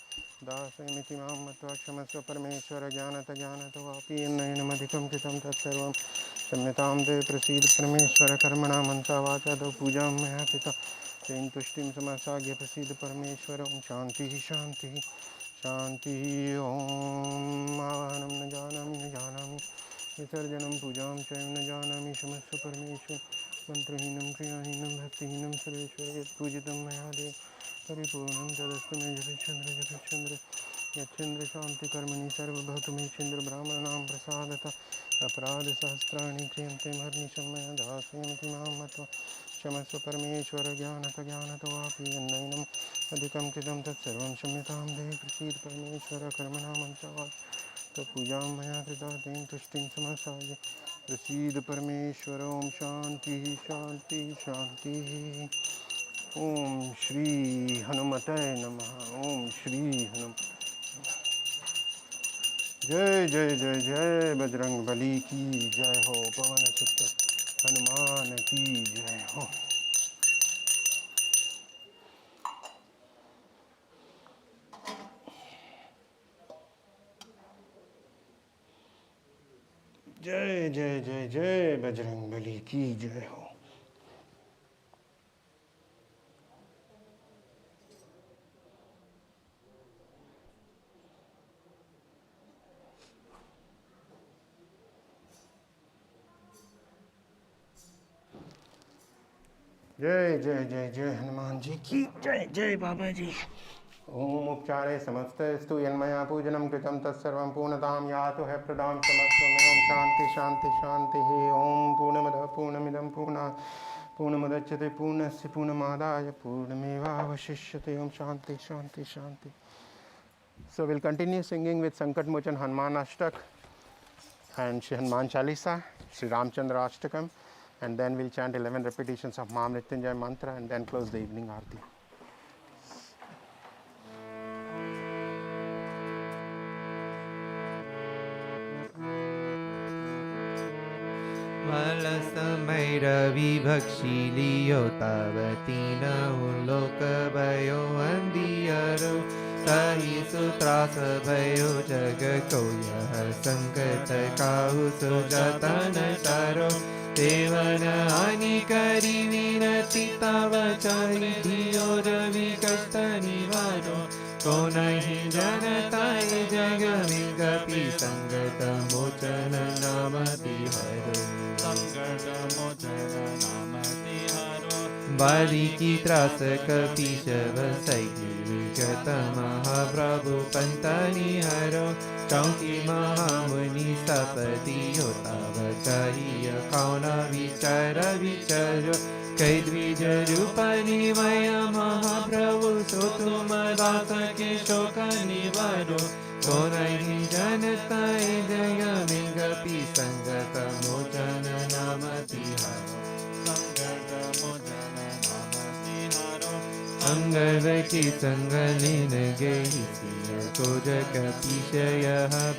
दासमिति मां मत्वा क्षमस्व परमेश्वर ज्ञानतो वापि यन्नयनमधिकं कृतं तत्सर्वं क्षम्यतां ते प्रसीद परमेश्वर कर्मणा मनसा वाचा तव पूजां मया कृता तेन तुष्टिं समासाद्य प्रसीद परमेश्वर ओं शान्तिः शान्तिः शान्तिः ॐ आवाहनं न जानामि विसर्जनं पूजां च न जानामि क्षमस्व परमेश्वर मंत्रहीनं क्रियाहीनं भक्तिहीनं सर्वेश्वर यत्पूजितं मया देव परिपूर्णं तदस्तु मे जगच्चन्द्र यच्चन्द्र शान्तिकर्मणि सर्वभवतु मे चन्द्र ब्राह्मणानां प्रसादतः अपराधसहस्राणि क्रियन्ते हर्निशं मया दास्यमिति मां मत्वा क्षमस्व परमेश्वर ज्ञानतो वापि यन्नैनम् अधिकं कृतं तत्सर्वं क्षम्यतां देहि प्रसीद परमेश्वर कर्मणां मनसा तो पूजा मया कृता तेन तुष्टिं समासाय प्रसीद परमेश्वर ओम शांति शांति शांति ओम श्री हनुमते नमः ओम श्री हनुम जय जय जय जय बजरंग बली की जय हो पवन सुत हनुमान की जय हो जय जय जय जय बजरंग बली की जय हो जय जय जय जय हनुमान जी की जय जय बाबा जी ओम उपचारे समस्तस्तु यन्मया पूजनं कृतं तत्सर्वं पूर्णतां यातु है प्रदां समस्तमे ओम शांति शांति शांति ओम पूर्णमदः पूर्णमिदं पूर्णमुदच्यते पूर्णस्य पूर्णमादाय पूर्णमेवावशिष्यते ओम शांति शांति शांति. So we'll continue singing with Sankat Mochan Hanuman Ashtak and Shri Hanuman Chalisa, Shri Ramchandra Ashtakam, and then we'll chant 11 repetitions of Maha Mrityunjay mantra and then close the evening Arati. मलसमय रविभक्षी लियो तावतीन उल्लोक भयो अंधियारो ताहि सुत्रास भयो जग को यह संकट काहु सो जतन तारो देवन हानि करी विनती तव चारि धियो रवि कष्ट निवारो को नहीं जनताय जग विगपि संगत मोचन नाम तिहारो संकट मोचन नाम तिहारो बाली की त्रास कपीश वसई विगत महाप्रभु पंतनि हरो चौकी महामुनि सपति होता बचाइय कौन विचार विचारो कई द्विज रूपनि मय महाप्रभु सो तुम दास के शोक निवारो को नहीं जनता जय विगपि संगत मोचन नाम तिहारो संगत मोचन नाम तिहारो अंगव की संगलिन गई को जग पीछय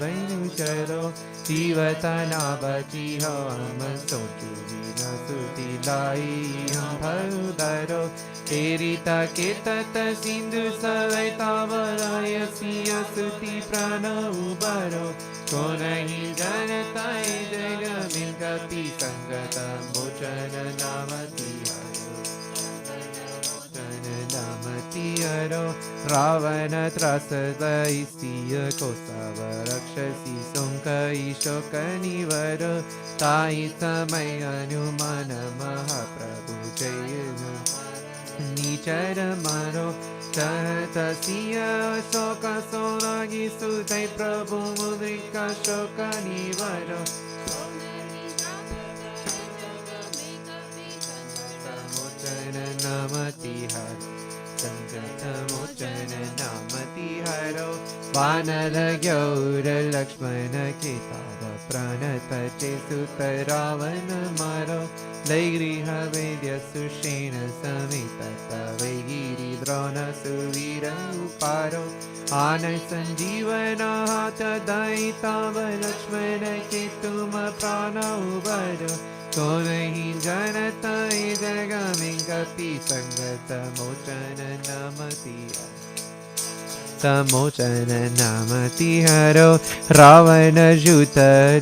बैनु चरो जीवता ना बची हो हम सोचू न सुति लाई हम भरुदरो तेरी ताके तत सिंधु सवैता वराय सिय सुति प्राण उबरो को नहीं जनता जग मिलकपि संगत मोचन नाम तिहारो तिहारो रावण त्रास दैसिय को सब रक्षसी सुंकई शोक निवरो ताई समय हनुमान महाप्रभु जय निचर मारो चहत सिय शोक सोरागी सुदय प्रभु मुद्रिका शोक निवरो मोचन नाम तिहारो संकट मोचन नाम तिहारो वानर गौर लक्ष्मण के ताव प्राण तचे सुत रावण मारो लैगृह वैद्य सुषेण समेत तवे गिरि द्रोण सुवीर उपारो आन संजीवन हाथ दाई ताव लक्ष्मण के तुम प्राण उबरो को नहीं जानता ये जग में कपि संगत मोचन नामति मोचन नामति हरो रावण जूत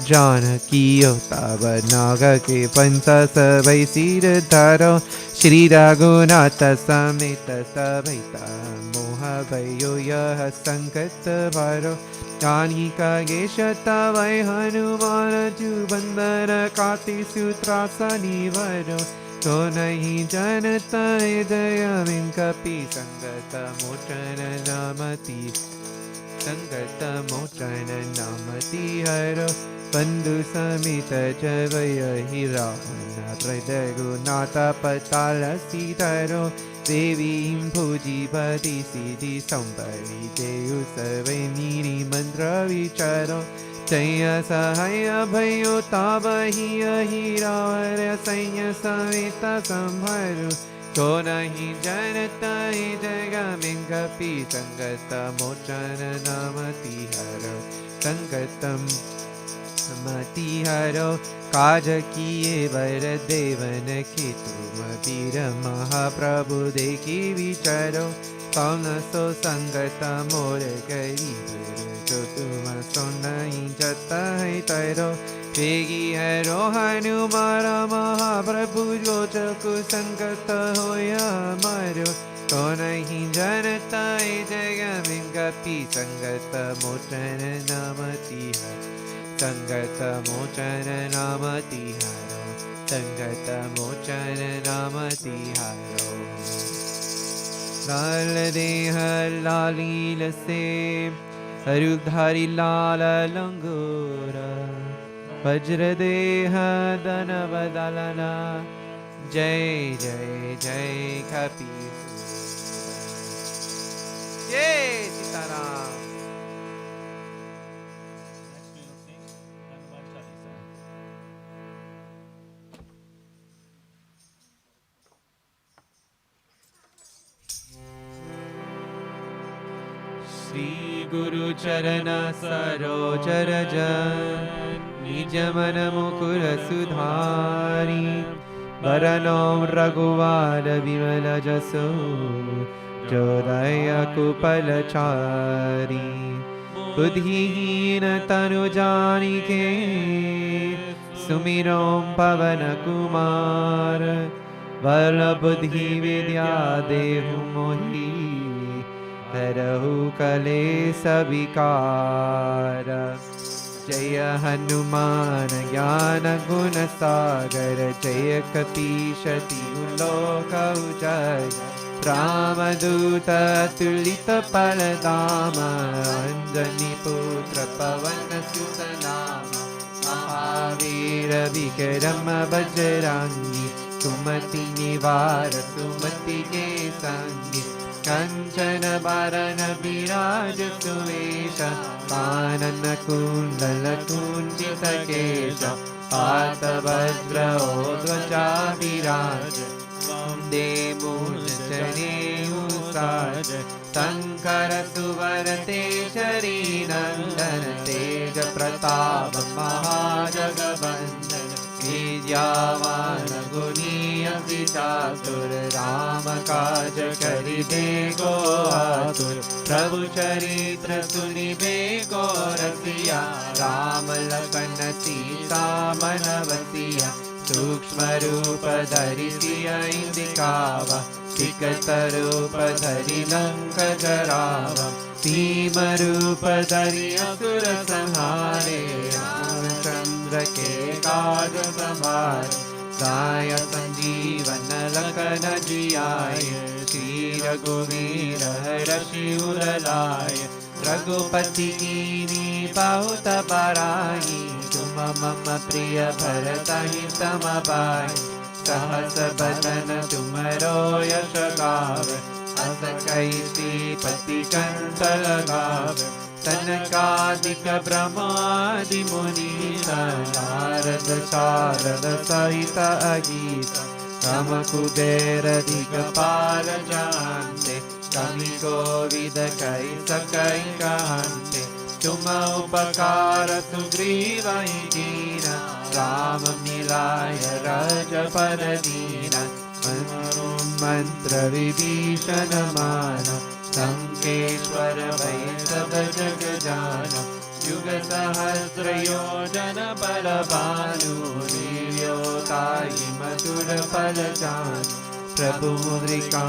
जानकियो तब नाग के पंच सबै सिर धरो श्री रघुनाथ समेत सभैता मोह भयो यह संकट भरो जानी कगेश तवै हनुमान जु बंदन काति सूत्रासनि भरो तो नहीं जानता जय कपि संगत मोचन नामति संगत मोचन नामति हरो बंधु समित जय रावण रघुनाथ पताल सीधरो देवी भुजी बदी सीधी संपरि देयु सर्वे नीरी मंत्र विचारो जय सहाय भयो ताबहि रावण सैन्य समेत संभरो तो नहीं जानता जग में कपि संगत मोचन नामति हरो संगतम मति हरो काज किए वर देवन के तुम वीर महाप्रभु देखी विचारो कौन सो संगत मोर गरीब जो तुम सो नहीं जता है तैरो वेगी हरो हनुमान महाप्रभु जो चकु संगत होया मारो तो नहीं जानता जग में कपि संगत मोचन नामति हरो संगत मोचन नामति हरो संगत मोचन नामति हरो लाल देह लालील से हरुधारी लाल लंगोरा वज्र देह दन बदलना जय जय जय कपीस जय सीताराम। श्री गुरु चरण सरोज रज निज मन मुकुर सुधारी वरनो रघुवर विमल जसो जो दया कुपल चारी बुद्धिहीन तनु जानिके सुमिरो पवन कुमार बल बुद्धि विद्या देहु मोहि हरहु कलेश विकार जय हनुमान ज्ञान गुण सागर जय कपीश तिहु लोक उजागर रामदूत तुलित फलधाम अंजनी पुत्र पवन सुत नाम महावीर विक्रम बजरंगी सुमति निवार सुमति के संगी कंचन बरन विराज सुवेश कानन कुंडल कुंजित केश हाथ वज्र ध्वजा विराज वंदे मूर्धनेयु साज शंकर सुवर तेजरी नंदन तेज प्रताप महाजगवंदन विद्यावान गुणी अति चातुर राम काज करिबे को आतुर प्रभु चरित्र सुनिबे को रसिया राम लखन सीता मन बसिया सूक्ष्म रूप धरि सिया दिखावा विकट रूप धरि लंक जरावा भीम रूप धरि असुर संहारे रामचंद्र के काज संभारे गाय संजीवन लखन जियाय श्री रघुवीर हरषि उर लाय रघुपति कीनी बहुत बड़ाई तुम मम प्रिय भरतहि सम भाई सहस बदन तुमरो यश गावे अस कैसी पति कंठ लगावे सनकादिक ब्रह्मादि मुनीसा नारद शारद सहित अगीता राम कुबेर दिगपाल जानते कवि कोविद कहि सकै कहन्ते तुम उपकार सुग्रीव कीना राम मिलाय रजपद दीन मंत्र विभीषण मान संकेश्वर भय सब जग जान युग सहस्र योजन बल भानु लील्योताहि मधुर फल जान प्रभु मुद्रिका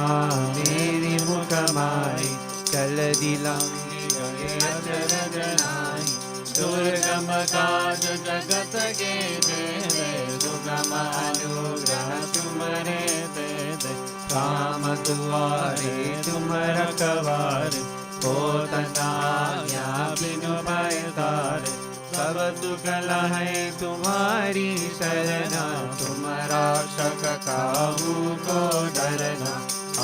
मेरी मुख माई चल दिलांगी गए अचरज नाई दुर्गम काज जगत के देवे दुर्गम अनुग्रह तुम्हारे दे दे राम दुआरे तुम रखवारे हो तनाया बिनु भय तारे सब सुख लहै तुम्हारी शरणा तुम रक्षक काहू को डरना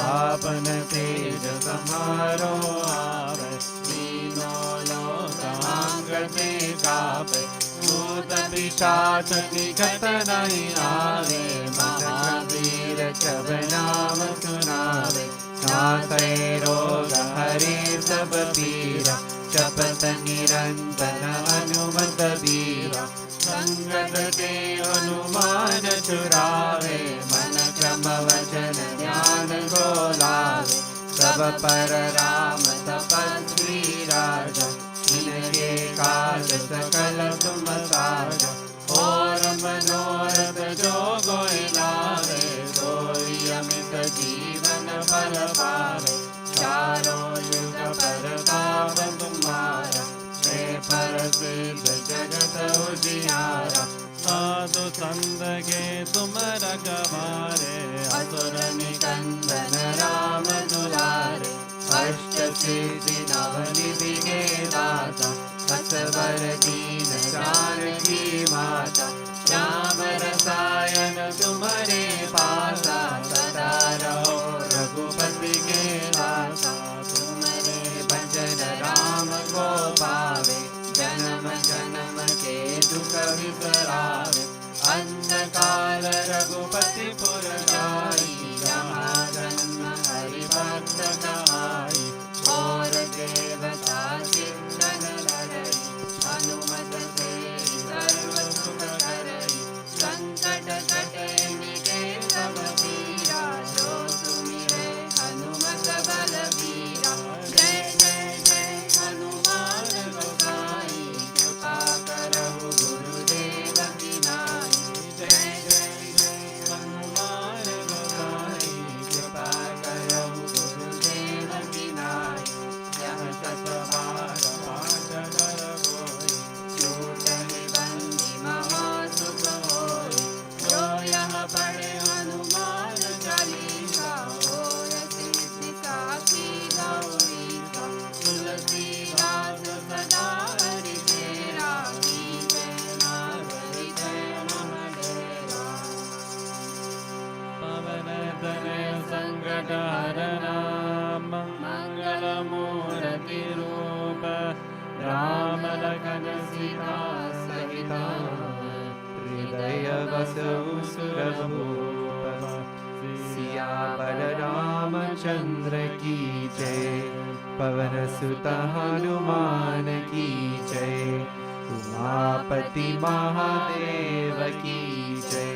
आपन तेज समारो आवे तीनों लोक आंगते कापे भूत पिशाच निकट नहीं आवे महावीर जब नाम सुनावे नासै रोग हरे सब पीरा जपत निरंतर हनुमत बीरा संगत के हनुमान छुड़ावे मन क्रम वचन ध्यान को लावे सब पर राम तपस्वी राजा इनके काज सकल तुम साजा और मनोरथ जो कोई लावे सोई अमित जीवन फल पावे चारों युग प्रताप तुम्हारा पर सिद्ध जगत उजियारा साधु संत के तुम रखवारे असुर निकंदन राम दुलारे अष्ट सिद्धि नवनिधि के दाता असवर दीन जानकी माता श्याम रसायन तुम्हारे पासा सदा रहो रघुपति के दासा तुम्हारे भजन राम को पावे जन्म जन्म के दुख विसरावे अंधकाल रघुपति पुर जाई जहाँ जन्म हरि भक्त कहाई और देवता चिंतन लड़ई हनुमत से सर्व सुख करई संकट कटे मिटे सब पीरा जो सुमिरे हनुमत बलबीरा जय जय जय हनुमान गोसाई कृपा करहु गुरुदेव की नाई जय जय जय हनुमान गोसाई कृपा करहु गुरुदेव की नाई यह सत बार पाठ कर कोई छूट निबंधि महासुख होई जो यह पढ़े हनुमान चालीसा होय सिद्धि साखी गौरीसा तुलसी दास सदा हरि तेरा जय नागरि जय महडेरा पवन तनय संकट हरना मंगल मूर्ति रूप राम लखन सीता सहिता हृदय बसु सुरभूप सियावर रामचंद्र की जय पवन सुत हनुमान की जय उमापति महादेव की जय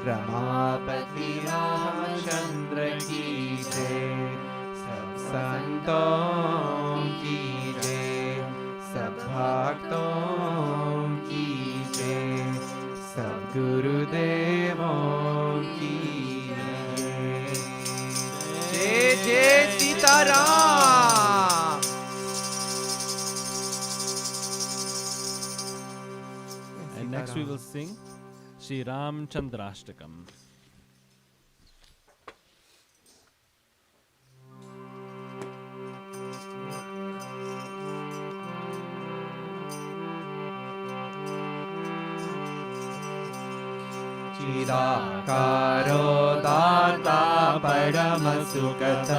रमापति रामचंद्र की जय सब संतों की जय सब भक्तों की जय सब गुरुदेवों की जय जय Sitaram. And next we will sing Shri Ramchandrashtakam. चिदाकारो दाता परम सुखद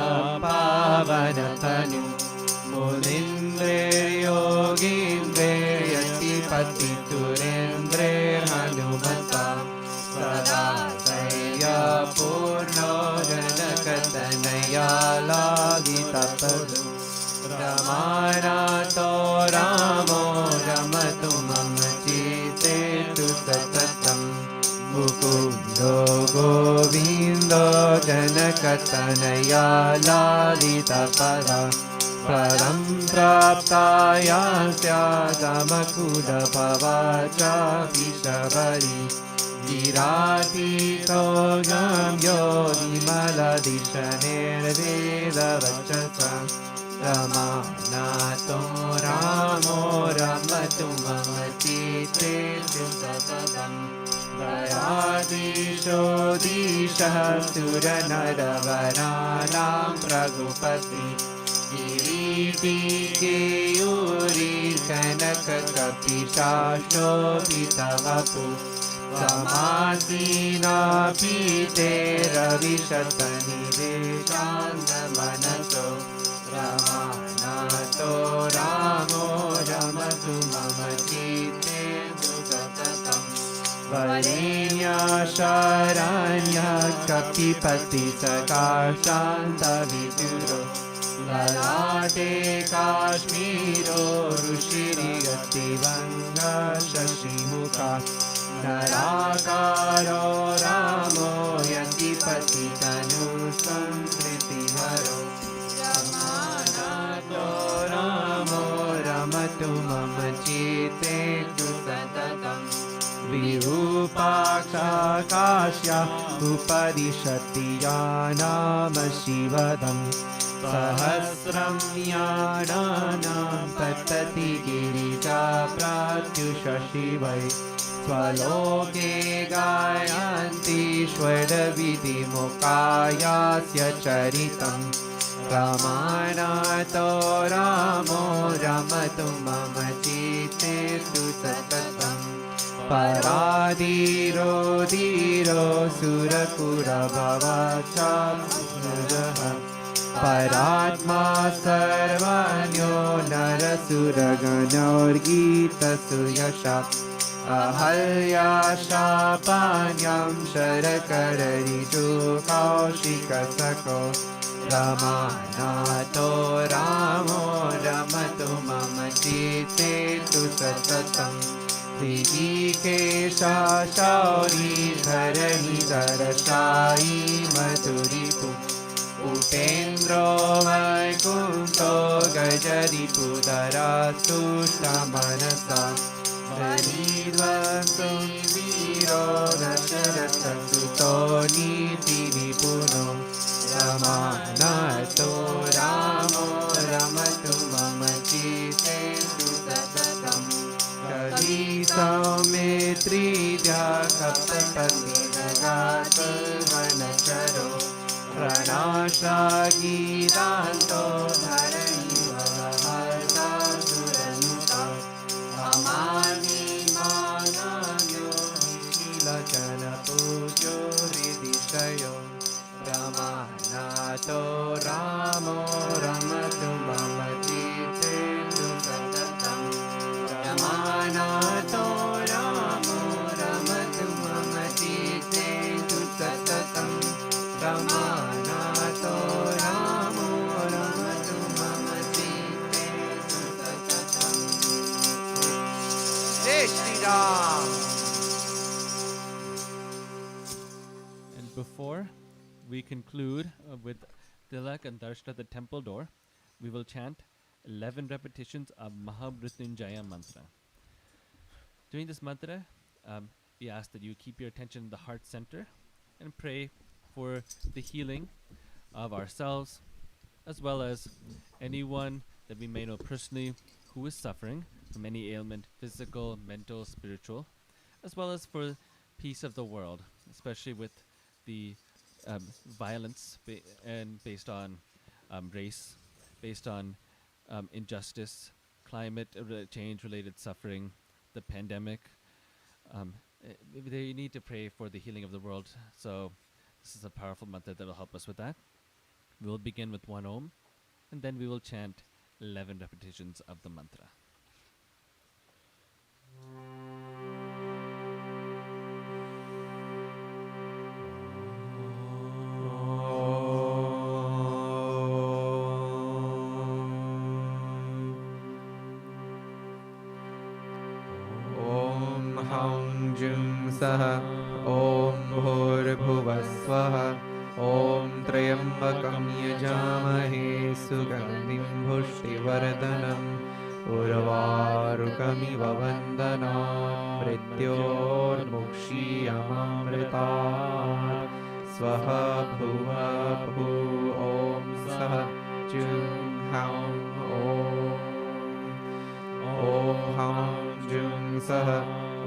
पावन तनु मुनीन्द्रे योगीन्द्रे यतिपति तुरेन्द्रे हनुमता सदा सैया पूर्णो जनकतनया लागितपदु रमानाथो रामो रमतु मम चित्ते तु सतत जनकतनया लालितपदा परं प्राप्ताया स्यादमकुलभवाचापि शबरी गिरातीतो गम्यो विमलदिशनिर्वेदवचसा रमानाथो रामो रमतु मम चित्ते सततं दयाधीशो धीशः सुरनरवराणां रघुपति किरीटिकेयूरी कनककपिशाशोभितवपु समासीना पीते रविशतनिदेशान्तमनसो रमानाथो रामो रमतु मम चित्ते सततं वरेण्यः शरण्यः कपिपतिसकाशान्तविदुरो ललाटे काश्मीरो ऋषिरिगतिवङ्गः शशिमुखा नराकारो रामो यतिपतितनुसंसृतिहरो रमानाथो रामो रमतु मम चित्ते सततं विरूपाक्षकाश्या उपदिशति यानाम शिवदम् सहस्रं यानानां पतति गिरिजा प्रात्युष शिवै स्वलोके गायन्ति षड्विधिमुखायास्य चरितं रमानाथो रामो रमतु मम चित्ते सततं पराधीरो धीरो सुरकुरभवचाप्नुजः परात्मा सर्वज्ञो नरसुरगणोर्गीतसुयशा अहल्याशापान्यं शरकररिजुकौशिकसको रमानाथो रामो रमतु मम चित्ते सततं ऋषिकेशा शौरी धरणिधरशायी मधुरिपु उपेन्द्रो वैकुण्ठो गजरिपुधरा तुष्टमनसा हरिध्वंसो वीरो दशरथसुतो नीतिनिपुनो रमानाथो रामो रमतु मम चित्ते सततं कवि सौमित्रीजा कपपतिनगातवनचरो प्रणाशागीतान्तो धरणिवरहर्षासुरनुता अमानि मानन्यो निखिलजनपूज्यो हृदिशयो रमानाथो रामो रमतु मम चित्ते सततं रमानाथो रामो रमतु मम चित्ते सततं रमानाथो रामो रमतु मम चित्ते सततं जय Shri Ram. And before we conclude with Tilak and Darshana at the temple door, we will chant 11 repetitions of Mahamrityunjaya mantra. During this mantra, we ask that you keep your attention in the heart center and pray for the healing of ourselves, as well as anyone that we may know personally who is suffering from any ailment, physical, mental, spiritual, as well as for peace of the world, especially with the violence and based on race, based on injustice, climate change-related suffering, the pandemic. They need to pray for the healing of the world. So this is a powerful mantra that will help us with that. We will begin with one Om, and then we will chant 11 repetitions of the mantra. सः ॐ भूर्भुवः स्वः ॐ त्र्यम्बकं यजामहे सुगन्धिं पुष्टिवर्धनम् उर्वारुकमिव वन्दनान् मृत्योर्मुक्षीयमामृतात् स्वः भुव भू ॐ सः जुं हौं ॐ हौं जुं सः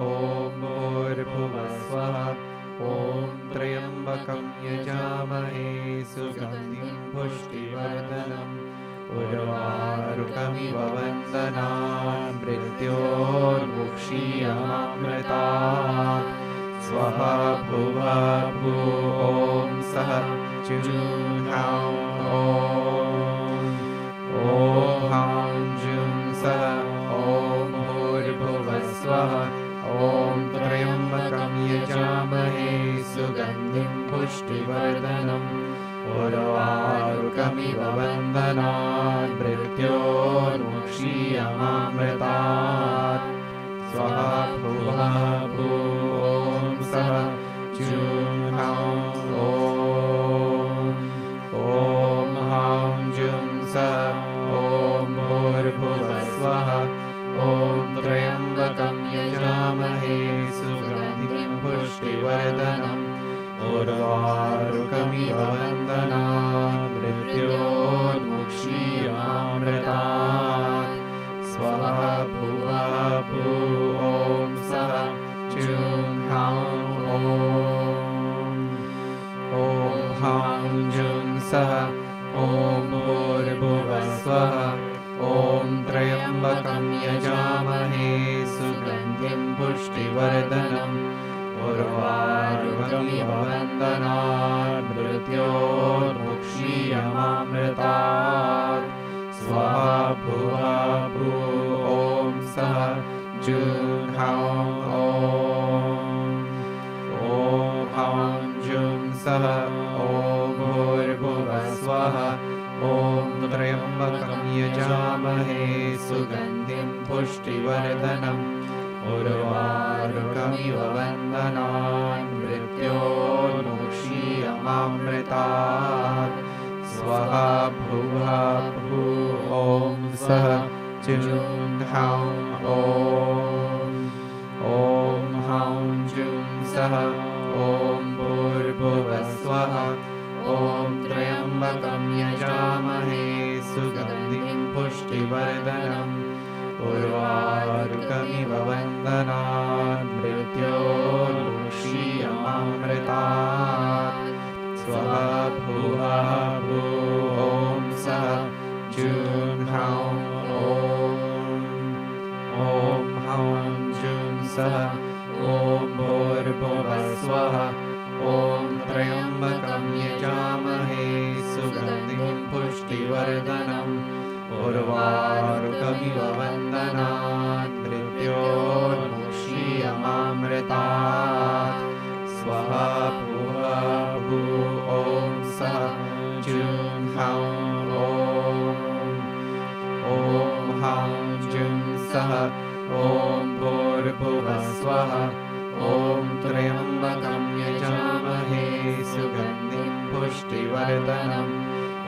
ॐ भूर्भुवस्वः ॐ त्र्यम्बकं यजामहे सुगन्धिं पुष्टिवर्धनम् उर्वारुकमिव वन्दनान् मृत्योर्मुक्षीयमामृतात् स्वः भुव भू ॐ सः जुं हौं ॐ हौं जुं सः ॐ भूर्भुवस्वः ॐ त्र्यम्बकं यजामहे सुगन्धिं पुष्टिवर्धनम् उर्वारुकमिव वन्दनान् मृत्योर्मुक्षीयमामृतात् स्वः भुव भू ॐ सः जुं हौं ॐ हौं जुं सः ॐ भूर्भुवस्वः ॐ त्र्यम्बकं यजामहे सुगन्धिं पुष्टिवर्धनम् उर्वारुकमिव वन्दनान् मृत्योर्मुक्षीयमामृतात् स्वः भुव भू ॐ सः जुं हौं जुं सः ॐ भूर्भुवस्वः ॐ त्र्यम्बकं यजामहे सुगन्धिं पुष्टिवर्धनम् उर्वारुकमिव वन्दनान् मृत्योर्मुक्षीयमामृतात् स्वः भुव भू ॐ सः जुं हौं जुं सः ॐ भूर्भुवस्वः ॐ त्र्यम्बकं यजामहे सुगन्धिं पुष्टिवर्धनम् उर्वारुकमिव वन्दनान् मृत्योर्मुक्षीयमामृतात् स्वः भुव भू ॐ सः जुं हौं जुं सः ॐ भूर्भुवस्वः ॐ त्र्यम्बकं यजामहे सुगन्धिं पुष्टिवर्धनम् उर्वारुकमिव वन्दनान् मृत्योर्मुक्षीयमामृतात् स्वः भुव भू ॐ सः जुं हौं जुं सः ॐ भूर्भुवस्वः ॐ त्र्यम्बकं यजामहे सुगन्धिं पुष्टिवर्धनम् उर्वारुकमिव वन्दनान् मृत्योर्मुक्षीयमामृतात् स्वः भुव भू ॐ सः जुं हौं जुं सः ॐ भूर्भुवस्वः ॐ त्र्यम्बकं यजामहे सुगन्धिं पुष्टिवर्धनम्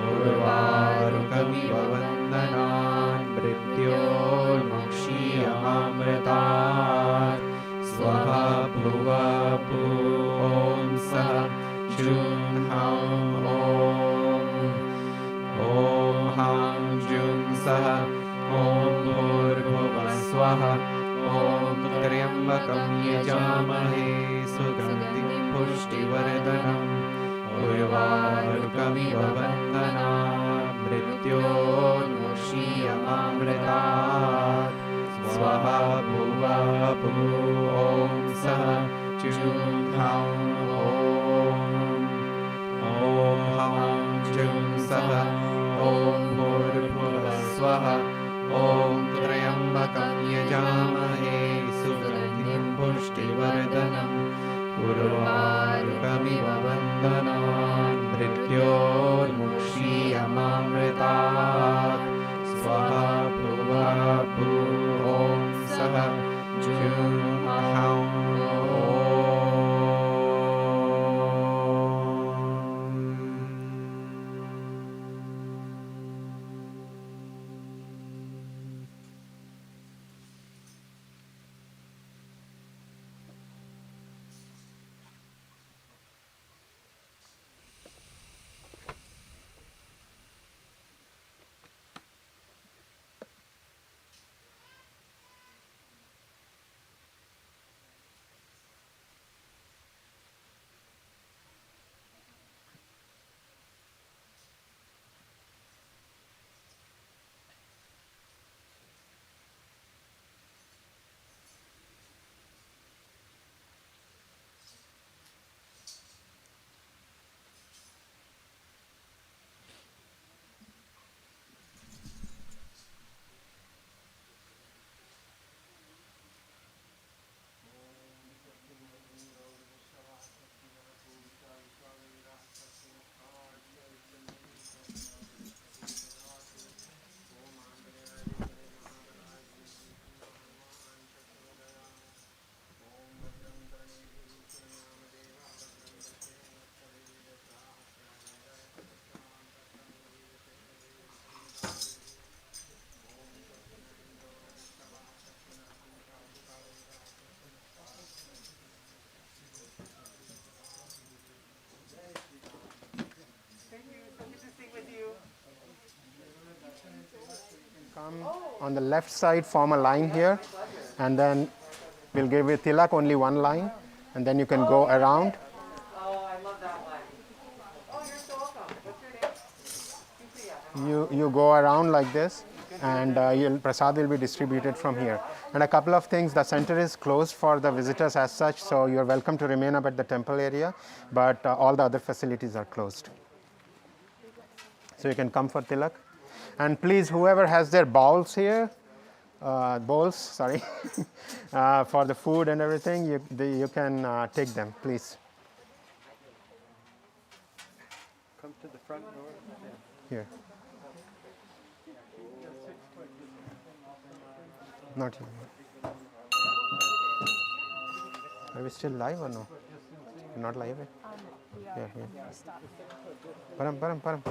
उर्वारुकमिव वन्दनान् मृत्योर्मुक्षीयमामृतात् स्वः भुव भू ॐ सः जुं हौं जुं सः ॐ भूर्भुवस्वः ॐ त्र्यम्बकं यजामहे सुगन्धिं पुष्टिवर्धनम् उर्वारुकमिव वन्दनान् मृत्योर्मुक्षीयमामृतात् स्वः भुव भू ॐ सः जुं हौं जुं सः ॐ भूर्भुवस्वः ॐ त्र्यम्बकं यजामहे सुगन्धिं पुष्टिवर्धनम् उर्वारुकमिव वन्दनान् मृत्योर्मुक्षीयमामृतात् स्वः भुव भू ॐ सः जुं हौं Come on the left side, form a line here, and then we'll give you tilak, only one line, and then you can go around. Oh, I love that one. Oh, you're so welcome. What's your name? You go around like this, and prasad will be distributed from here. And a couple of things, the center is closed for the visitors as such, so you're welcome to remain up at the temple area, but all the other facilities are closed. So you can come for tilak. And please, whoever has their bowls here, sorry, for the food and everything, you can take them, please. Come to the front door. Here. Not here. Are we still live or no? Not live? Yeah, yeah. Param.